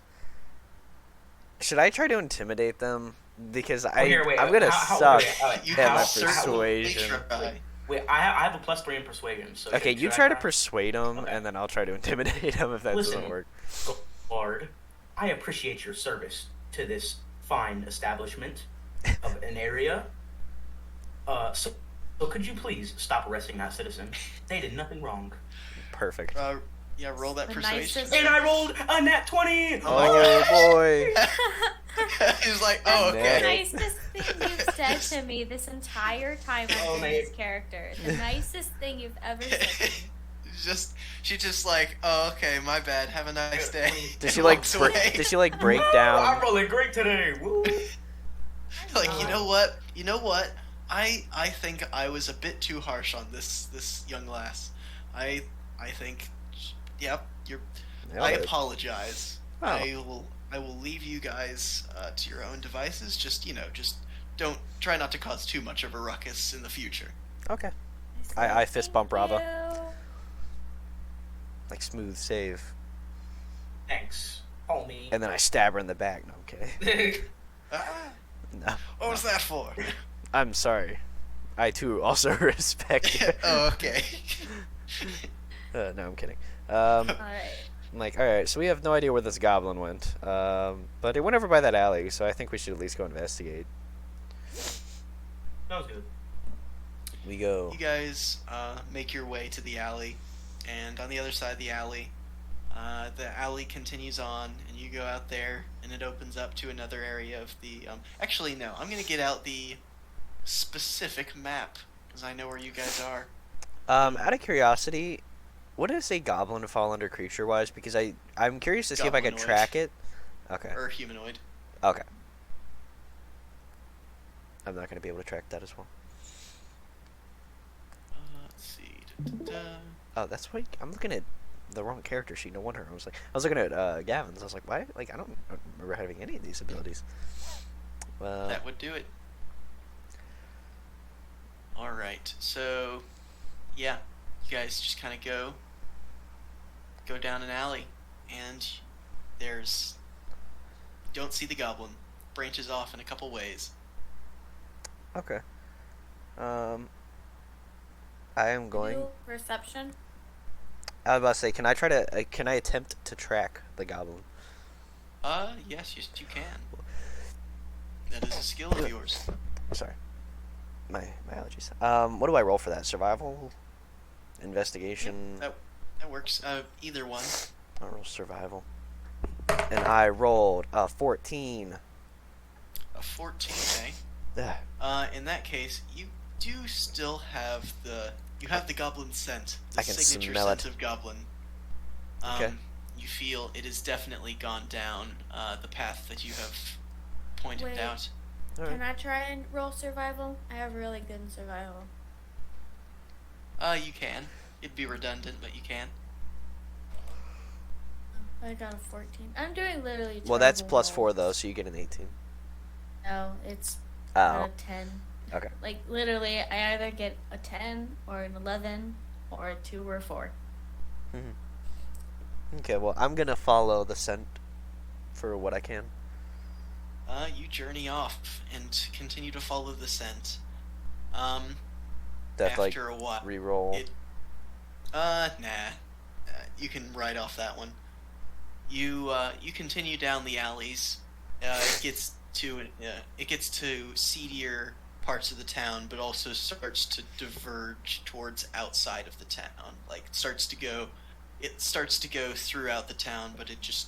Should I try to intimidate them? Because here, wait, I'm gonna how- suck wait, You at my have certainly persuasion. tried. Wait, I have a +3 in persuasion. So Okay, should you I try to persuade them, Okay. and then I'll try to intimidate them if that Listen. doesn't work. Lord, I appreciate your service to this fine establishment of an area. So could you please stop arresting that citizen? They did nothing wrong. Perfect. Yeah, roll that The persuasion. nicest- And I rolled a nat 20! Oh boy. He's like, oh, The okay. nicest thing you've said to me this entire time I've Oh, been mate. this character. The nicest thing you've ever said to me. She just like, oh, okay, my bad. Have a nice day. Did she like Walks break? away. Did she like break I'm down? rolling great today! Woo! Like, you know what? I think I was a bit too harsh on this young lass. I think, yep. I apologize. Oh. I will leave you guys to your own devices. Just don't try not to cause too much of a ruckus in the future. Okay. said, I fist bump "Thank Rava. you." Like smooth save, Thanks, homie. and then I stab her in the back. No, I'm kidding. Ah, No, what was that for? I'm sorry. I too also respect you. Oh, okay. No, I'm kidding. All right. I'm like, all right, so we have no idea where this goblin went, but it went over by that alley, so I think we should at least go investigate. That was good. We go. You guys make your way to the alley, and on the other side of the alley continues on, and you go out there, and it opens up to another area of the. Actually, no, I'm gonna get out the specific map because I know where you guys are. Out of curiosity, what does a goblin fall under creature-wise? Because I'm curious to see if I can Goblinoid. track it. Okay. Or humanoid. Okay. I'm not gonna be able to track that as well. Let's see. Da-da-da. Oh, that's why I'm looking at the wrong character sheet. No wonder. I was looking at Gavin's. I was like, why? Like, I don't remember having any of these abilities. Well, That would do it. Alright, so yeah, you guys just kind of go down an alley, and there's don't see the goblin. Branches off in a couple ways. okay. I am going. You, perception. I was about to say, can I try to? Can I attempt to track the goblin? Yes, you can. That is a skill of yours. Sorry, my allergies. What do I roll for that? Survival, investigation. That That works. Either one. I'll roll survival. And I rolled a 14. A 14, eh? Ugh. In that case, you do still have the goblin scent, the I can signature smell scent it. of goblin. Okay. You feel it has definitely gone down the path that you have pointed Wait. out. All Can right. I try and roll survival? I have really good in survival. You can. It'd be redundant, but you can. I got a 14. I'm doing literally Well, that's terrible plus 4 rolls. though, so you get an 18. No, it's Oh. out of 10. Okay. Like, literally, I either get a 10 or an 11 or a 2 or a 4. Okay, well, I'm gonna follow the scent for what I can. You journey off and continue to follow the scent. That's like After a while, re-roll. nah. You can write off that one. You continue down the alleys. It gets to seedier parts of the town, but also starts to diverge towards outside of the town. Like it starts to go throughout the town, but it just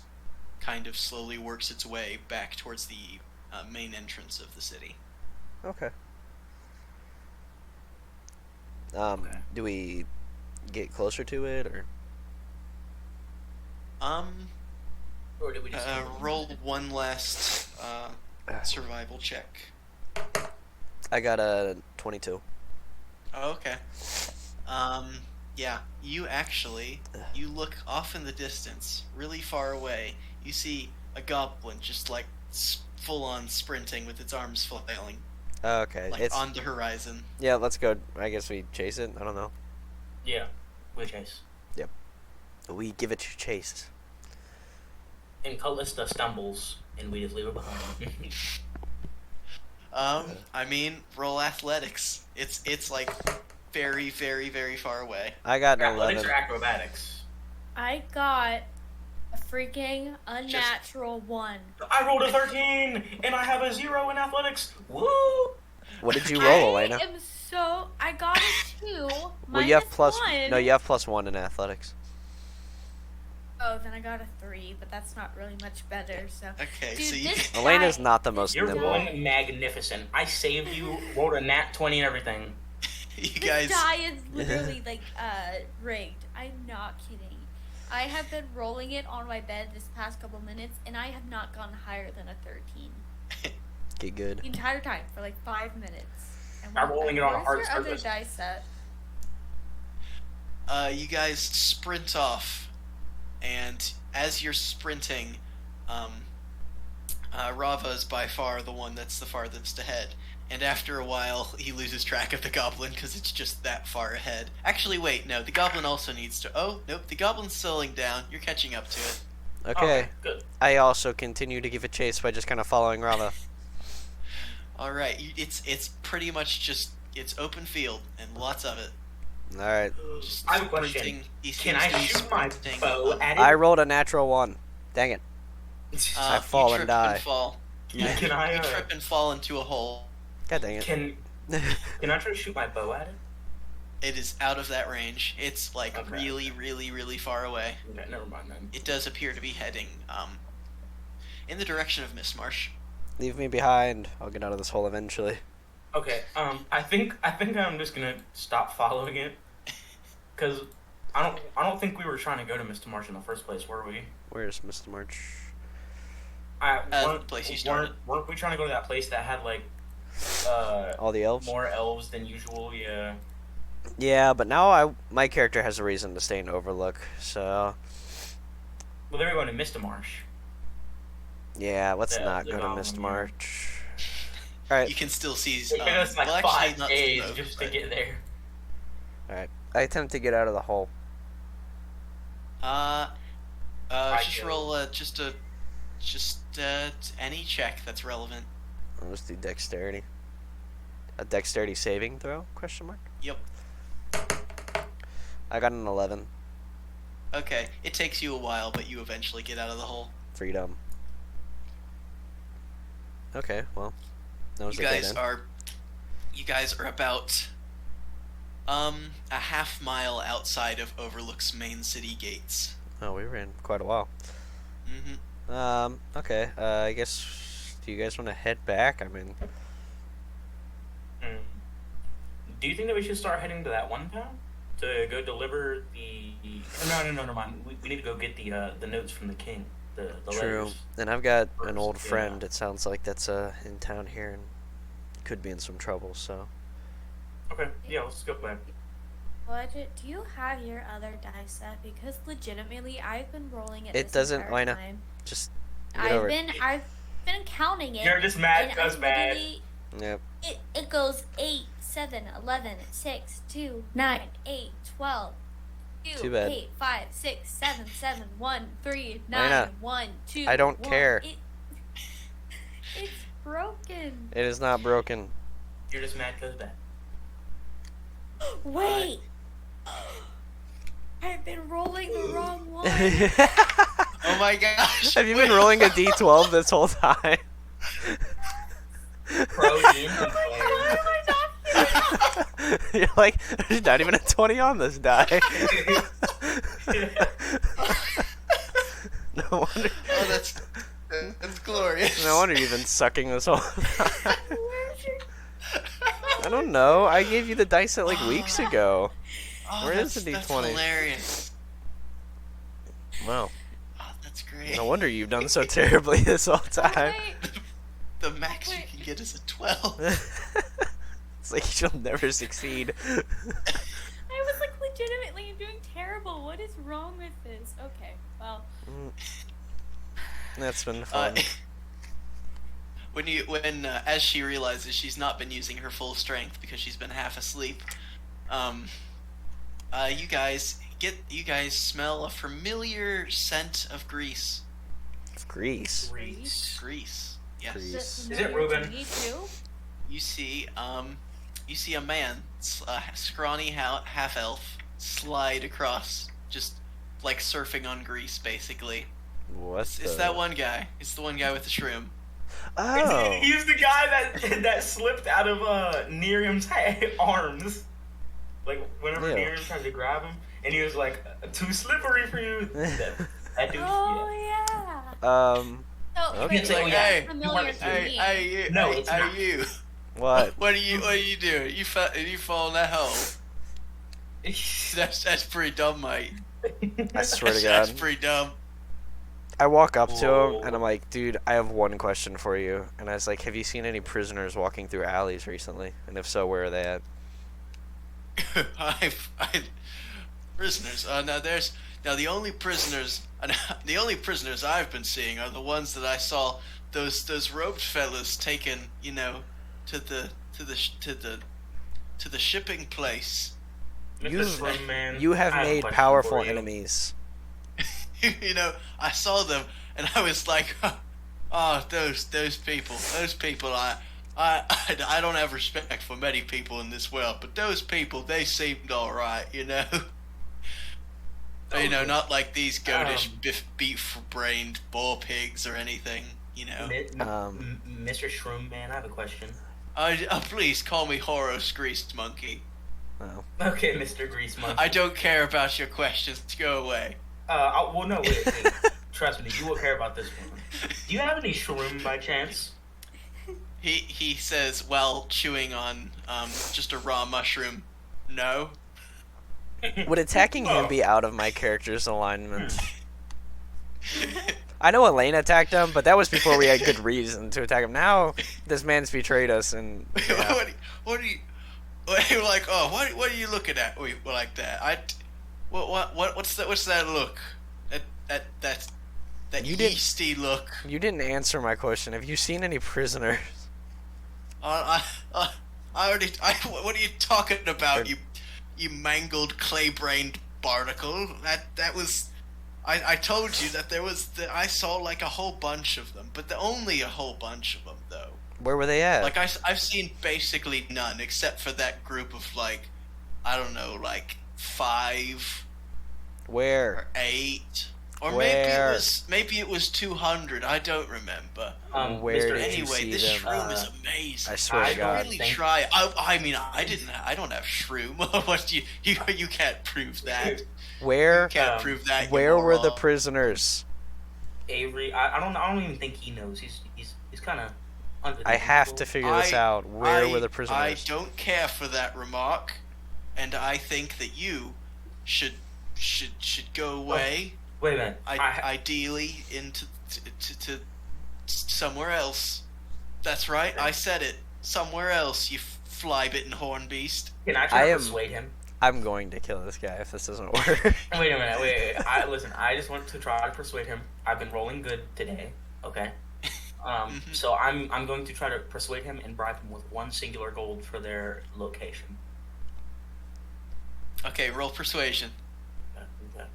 kind of slowly works its way back towards the main entrance of the city. Okay. Okay. Do we get closer to it or? Or did we just Roll one last survival check. I got a 22. Oh, okay. Yeah, you look off in the distance, really far away. You see a goblin just like full on sprinting with its arms flailing, Okay, like it's on the horizon. yeah. Let's go. I guess we chase it. I don't know. Yeah, we chase. We give it a chase. And Callista stumbles, and we just leave her behind. I mean, roll athletics. It's like very, very, very far away. I got an Athletics 11. or acrobatics? I got a freaking unnatural 1. I rolled a 13, and I have a 0 in athletics. Woo! What did you roll, Elena? I got a 2. Well, you have minus plus. 1. No, you have +1 in athletics. Oh, then I got a 3, but that's not really much better. So, Okay, dude, so you this Elena's guy- not the most You're nimble. rolling magnificent. I saved you, rolled a nat 20 and everything. you This guys die is literally like rigged. I'm not kidding. I have been rolling it on my bed this past couple minutes, and I have not gone higher than a 13 Get good. the entire time for like 5 minutes. And I'm rolling it on a hard where's your other surface. dice set? you guys sprint off, and as you're sprinting, Rava is by far the one that's the farthest ahead. And after a while, he loses track of the goblin because it's just that far ahead. Actually, wait, no, the goblin also needs to. Oh, nope, the goblin's slowing down. You're catching up to it. Okay. Good. I also continue to give it chase by just kind of following Rava. All right, it's pretty much just it's open field and lots of it. All right. Just I have a question. sprinting. He Can seems I to be shoot my sprinting. bow at it? I rolled a natural 1. Dang it. I fall you and trip die. And fall. Can I You trip and fall into a hole. God dang it. can I try to shoot my bow at it? It is out of that range. It's like Okay. really, really, really far away. Okay, never mind then. It does appear to be heading in the direction of Miss Marsh. Leave me behind. I'll get out of this hole eventually. Okay, I think I'm just gonna stop following it, cause I don't think we were trying to go to Mr. Marsh in the first place, were we? Where's Mr. March? The place you started. Weren't we trying to go to that place that had like All the elves? more elves than usual? Yeah. Yeah, but now my character has a reason to stay in Overlook, so Well, they were going to Mr. Marsh. yeah, let's The- not the go to goblin, Mr. yeah. March. Alright, You can still see. It took us like well, actually, 5 not days smoke, just to but, get there. alright. I attempt to get out of the hole. Just go. roll just any check that's relevant. I'll just do dexterity. A dexterity saving throw? Question mark. Yep. I got an 11. Okay. It takes you a while, but you eventually get out of the hole. Freedom. Okay, well, that was You a dead guys end. are. You guys are about A half mile outside of Overlook's main city gates. Oh, we ran quite a while. Okay. I guess. Do you guys want to head back? I mean, Mm. Do you think that we should start heading to that one town to go deliver the? No, never mind. We need to go get the notes from the king. The true. letters. And I've got an First, old yeah. friend. It sounds like that's in town here and could be in some trouble. So. Okay, yeah, let's go back. Budget, do you have your other dice set? Because legitimately, I've been rolling it. It this doesn't, entire Lena. time. Just get over it. I've been counting it. You're just mad and because I mad. literally- Yep. It goes 8, 7, 11, 6, 2, 9, 8, 12, 2, Too bad. 8, 5, 6, 7, 7, 1, 3, 9, Lena, 1, 2. I don't 1. care. It's broken. It is not broken. You're just mad because bad. Wait. I've been rolling the wrong one. Oh my gosh! Have you been rolling a d12 this whole time? Pro game. Why am I not here? You're like, there's not even a 20 on this die. No wonder. Oh, that's glorious. No wonder you've been sucking this whole time. Where's your... I don't know. I gave you the dice set like weeks ago. Oh, Where is the that's D20? hilarious. Wow. Oh, that's great. No wonder you've done so terribly this whole time. Wait. The max you can get is a 12. It's like you'll never succeed. I was like legitimately doing terrible. What is wrong with this? Okay, well. That's been fun. When as she realizes she's not been using her full strength because she's been half asleep, you guys smell a familiar scent of grease. Grease. Grease. Yes. Grease. Is it Reuben? Me too. You see a man, a scrawny half elf, slide across, just like surfing on grease, basically. What? It's that one guy. It's the one guy with the shroom. Oh. He's the guy that slipped out of Nerium's arms. Like whenever Ew. Nerium tried to grab him, and he was like, "Too slippery for you." That dude. Oh Yeah. yeah. So Okay. It's like, wait, yeah, that's familiar to me. Hey, you. No, hey, it's hey, not. you. What? What are you doing? You fall in that hole. That's pretty dumb, mate. I swear to That's God. pretty dumb. I walk up to him Whoa. and I'm like, dude, I have one question for you. And I was like, have you seen any prisoners walking through alleys recently? And if so, where are they at? Prisoners. The only prisoners I've been seeing are the ones that I saw those robed fellas taken, to the shipping place. You have made powerful enemies. I saw them and I was like, oh, those people. I don't have respect for many people in this world, but those people, they seemed alright, not like these goatish beef-brained boar pigs or anything, Mr. Shroom Man, I have a question. Please call me Horos Greased Monkey. Oh. Okay, Mr. Grease Monkey. I don't care about your questions. Go away. Well, no, wait. Trust me, you will care about this one. Do you have any shroom by chance? He says while chewing on just a raw mushroom. No. Would attacking him be out of my character's alignment? I know Elena attacked him, but that was before we had good reason to attack him. Now, this man's betrayed us, and yeah. What are you like? Oh, what are you looking at? Wait, like that? What's that look? That You didn't- yeasty look. You didn't answer my question. Have you seen any prisoners? I already. What are you talking about? You mangled clay-brained barnacle. That was. I told you that there was. I saw like a whole bunch of them, but only a whole bunch of them though. Where were they at? Like I've seen basically none except for that group of like, I don't know, like 5 Where? or 8. Or Where? maybe it was 200. I don't remember. Where Mr. did you Anyway, see this them? shroom is amazing. I swear I to should God. really think- try. I mean, I don't have shroom. What you can't prove that. Where? You can't Um, prove that. you Where were the moron. prisoners? Avery, I don't even think he knows. He's kind of under the I have to influence. figure this out. Where were the I prisoners? don't care for that remark, and I think that you should go away. Wait a minute. Ideally into to somewhere else. That's right. I said it. Somewhere else. You fly-bitten horn beast. Can I try I to am- persuade him? I'm going to kill this guy if this doesn't work. Wait a minute. Wait. Listen. I just want to try to persuade him. I've been rolling good today. Okay. So I'm going to try to persuade him and bribe him with 1 singular gold for their location. Okay, roll persuasion. Okay.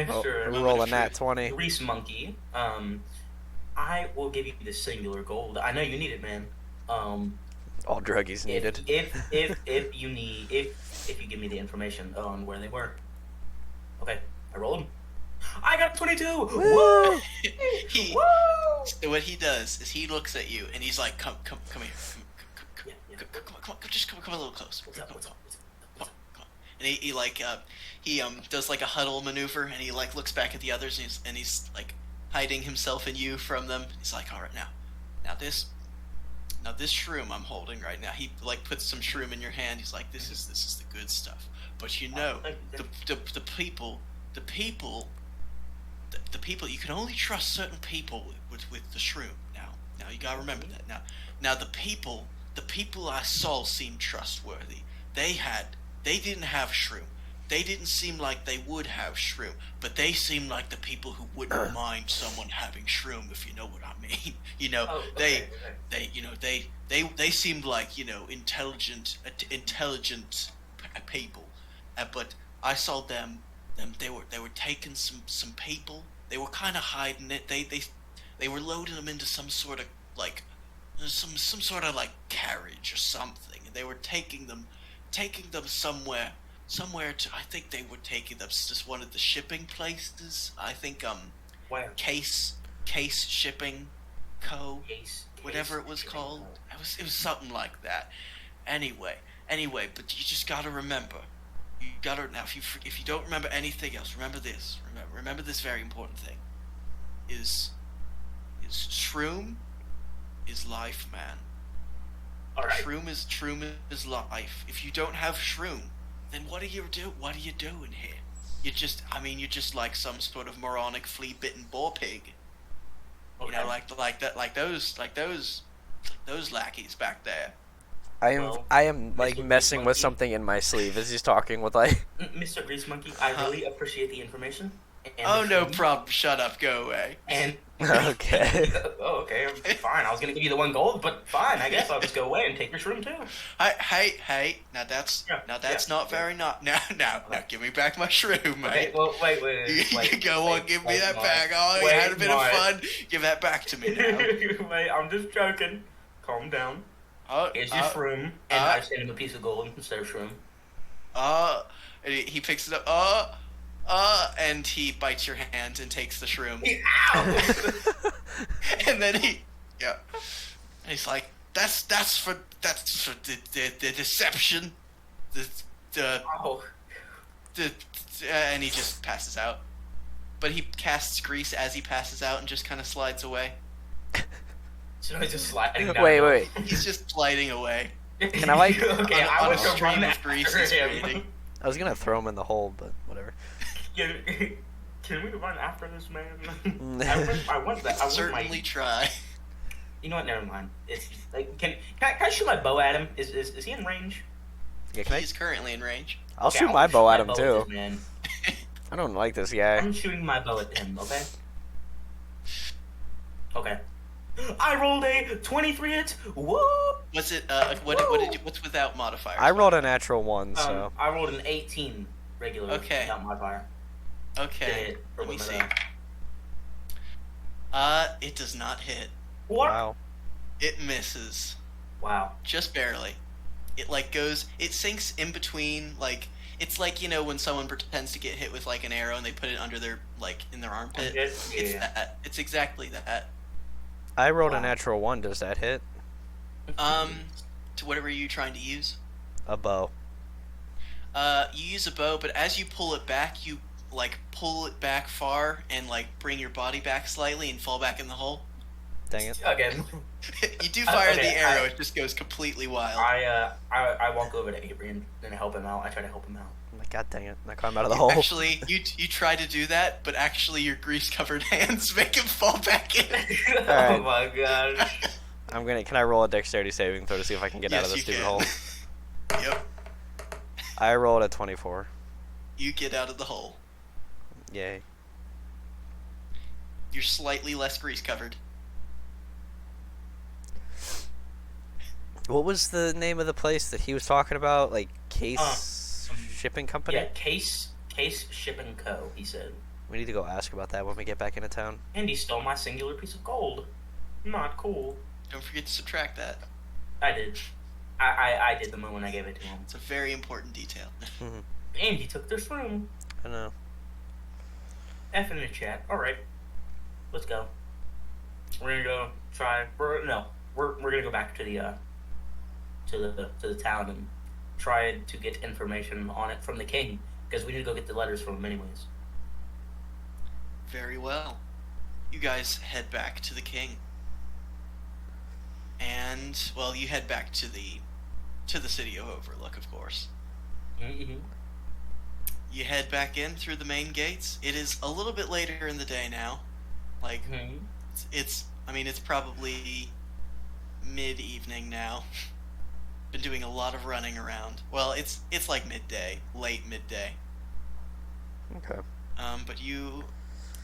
Oh, Mr. we roll a nat 20. Grease Monkey, I will give you the singular gold. I know you need it, man. All druggies needed. If you need if you give me the information on where they were. Okay, I rolled. I got 22. Woo! He, Woo! so what he does is he looks at you and he's like, come here, Yeah, yeah. come on, just come a little close. What's up? What's up? Come on. And he does like a huddle maneuver and he like looks back at the others and he's like hiding himself and you from them. He's like, all right, now this shroom I'm holding right now. He like puts some shroom in your hand. He's like, this is the good stuff. But you know, the people you can only trust certain people with the shroom. Now you gotta remember that. Now the people I saw seemed trustworthy. They didn't have shroom. They didn't seem like they would have shroom, but they seemed like the people who wouldn't mind someone having shroom, if you know what I mean. You know, Oh, okay, they seemed like, you know, intelligent people. But I saw them they were taking some people. They were kind of hiding it. They were loading them into some sort of like some sort of like carriage or something. And they were taking them somewhere to, I think they were taking them to one of the shipping places. I think Where? Case Shipping Co. Whatever it was Shipping called. Co. It was something like that. Anyway, but you just gotta remember. You gotta now. If you don't remember anything else, remember this. Remember this very important thing. Is shroom is life, man. All right. Shroom is life. If you don't have shroom, then what are you doing here? You're just like some sort of moronic flea-bitten boar pig. You know, like those lackeys back there. I am like Mr. messing with Monkey. something in my sleeve as he's talking with like. Mr. Grease Monkey, I really appreciate the information. And Oh, the no shroom. problem. Shut up. Go away. And Okay. oh, okay, fine. I was gonna give you the 1 gold, but fine. I guess I'll just go away and take your shroom too. Hey. Now that's Yeah, not yeah. very not. Now, give me back my shroom, mate. Okay, well, wait. You go on, give me that back. Oh, you wait, had a bit of Mike. fun. Give that back to me now. Wait, I'm just joking. Calm down. Here's your shroom, and I send him a piece of gold instead of shroom. And he picks it up. And he bites your hand and takes the shroom. Ow! And then and he's like, that's for the deception, Oh. and he just passes out. But he casts grease as he passes out and just kind of slides away. So he's just sliding down. Wait. He's just sliding away. Can I, like- Okay, on I a went to stream run of grease after is him. creating. I was gonna throw him in the hole, but whatever. Can we run after this man? Mm. I want that. I want Certainly my. try. You know what? Never mind. It's like can I shoot my bow at him? Is he in range? Yeah, can I? He's currently in range. I'll Okay, shoot I my wanna bow at him my too. this man. I don't like this guy. I'm shooting my bow at him. Okay. Okay. I rolled a 23 hit. Woo! What's it? What's without modifiers? I rolled a natural 1, so I rolled an 18 regular. Okay. Without modifier. Okay. For Let me one of see. the- It does not hit. What? wow. It misses. Wow. Just barely. It like goes. It sinks in between. Like It's like, when someone pretends to get hit with like an arrow and they put it under their like in their armpit. Yeah. It's that. It's exactly that. I rolled a Wow. natural 1. Does that hit? To whatever you're trying to use. A bow. You use a bow, but as you pull it back, you like pull it back far and like bring your body back slightly and fall back in the hole. Dang it. Again, You do fire Okay, the arrow, it just goes completely wild. I walk over to Avery and help him out. I try to help him out. I'm like, God dang it. I climb out of the hole. Actually, you try to do that, but actually your grease-covered hands make him fall back in. Oh Alright. my gosh. Can I roll a dexterity saving throw to see if I can get out Yes, of this you stupid can. hole? Yep. I rolled a 24. You get out of the hole. Yay. You're slightly less grease-covered. What was the name of the place that he was talking about? Like, Case Shipping Company? Yeah, Case Shipping Co. He said, We need to go ask about that when we get back into town. and he stole my singular piece of gold. Not cool. Don't forget to subtract that. I did. I did the moment I gave it to him. It's a very important detail. And he took this room. I know. F in the chat. All right, let's go. We're gonna go try. We're gonna go back to the town and try to get information on it from the king, because we need to go get the letters from him anyways. Very well. You guys head back to the king. And, well, you head back to the city of Overlook, of course. Mm-hmm. You head back in through the main gates. It is a little bit later in the day now. Like, Mm-hmm. it's probably mid-evening now. Been doing a lot of running around. Well, it's like midday, late midday. Okay. But you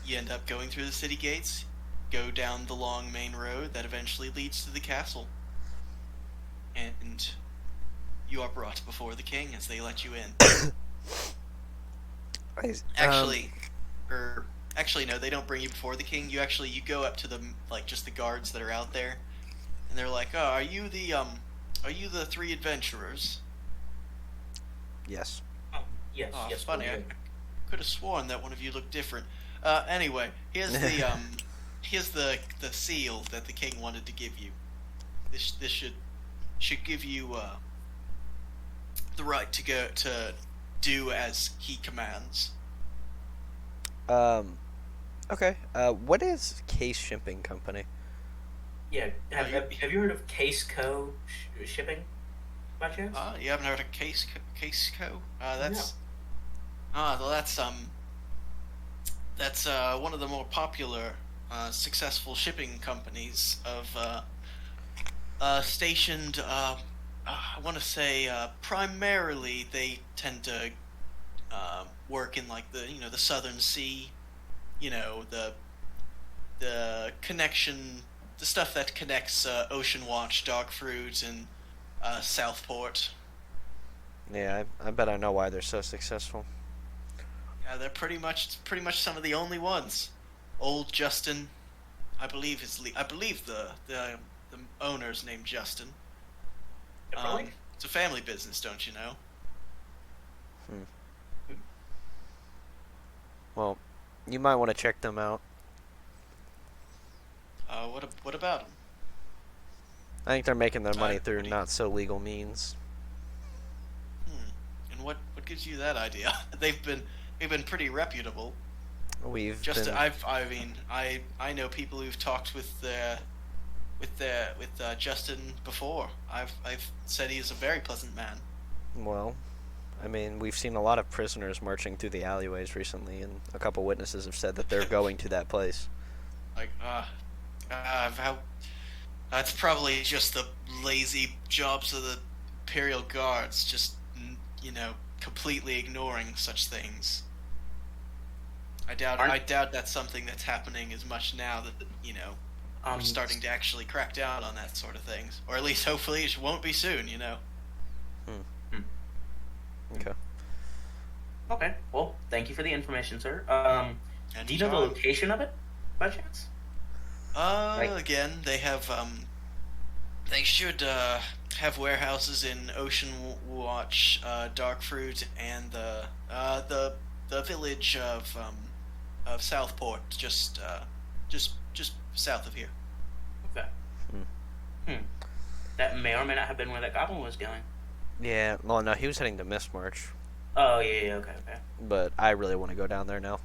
end up going through the city gates, go down the long main road that eventually leads to the castle, and you are brought before the king as they let you in. Actually, no, they don't bring you before the king. You go up to the just the guards that are out there, and they're like, "Oh, are you the three adventurers?" Yes. Yes. Oh, yes. funny. we're I good. could have sworn that one of you looked different. Anyway, here's the seal that the king wanted to give you. This should give you the right to go to do as he commands. Okay. What is Case Shipping Company? Yeah. Have you heard of Case Co. Shipping? By chance? You haven't heard of Case Co? That's well, that's one of the more popular, successful shipping companies of stationed. I want to say primarily they tend to work in like the Southern Sea, the connection, the stuff that connects Ocean Watch, Dogfruit, and Southport. Yeah, I bet I know why they're so successful. Yeah, they're pretty much some of the only ones. Old Justin, I believe the owner's named Justin. Really? It's a family business, don't you know? Well, you might want to check them out. What about them? I think they're making their money What through do you- not so legal means. And what gives you that idea? They've been pretty reputable. We've Just been, I know people who've talked with Justin before. I've said he is a very pleasant man. well, I mean, we've seen a lot of prisoners marching through the alleyways recently, and a couple witnesses have said that they're going to that place. Like how that's probably just the lazy jobs of the Imperial Guards, just completely ignoring such things. I doubt that's something that's happening as much now that we're starting to actually crack down on that sort of things, or at least hopefully it won't be soon. Okay. Okay. Well, thank you for the information, sir. And Do you know the location of it, by chance? Again, they have they should have warehouses in Ocean Watch, Darkfruit, and the village of Southport, just south of here. Okay. Hmm. Hmm. That may or may not have been where that goblin was going. Yeah, well, no, he was heading to Mistmarch, Oh, yeah, okay, okay. but I really want to go down there now.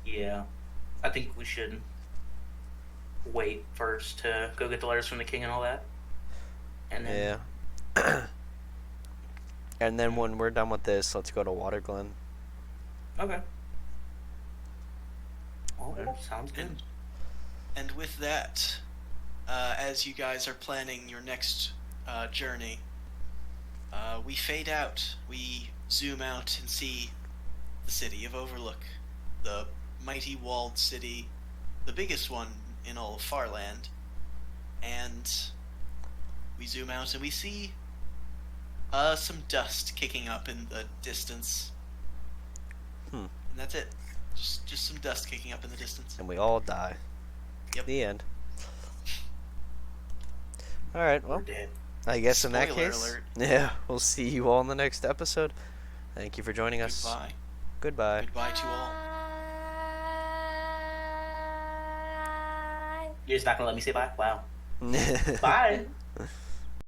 Yeah. I think we should wait first to go get the letters from the king and all that. And then, Yeah. And then when we're done with this, let's go to Waterglen. okay. Well, sounds good. And with that, as you guys are planning your next journey, we fade out. We zoom out and see the city of Overlook, the mighty walled city, the biggest one in all of Farland. And we zoom out and we see some dust kicking up in the distance. Hmm. And that's it. Just some dust kicking up in the distance. And we all die. Yep. The end. Alright, well, We're dead. I guess in that Spoiler case, alert. yeah, we'll see you all in the next episode. Thank you for joining us. Goodbye. Goodbye. Goodbye to all. You're just not gonna let me say bye? Wow. Bye.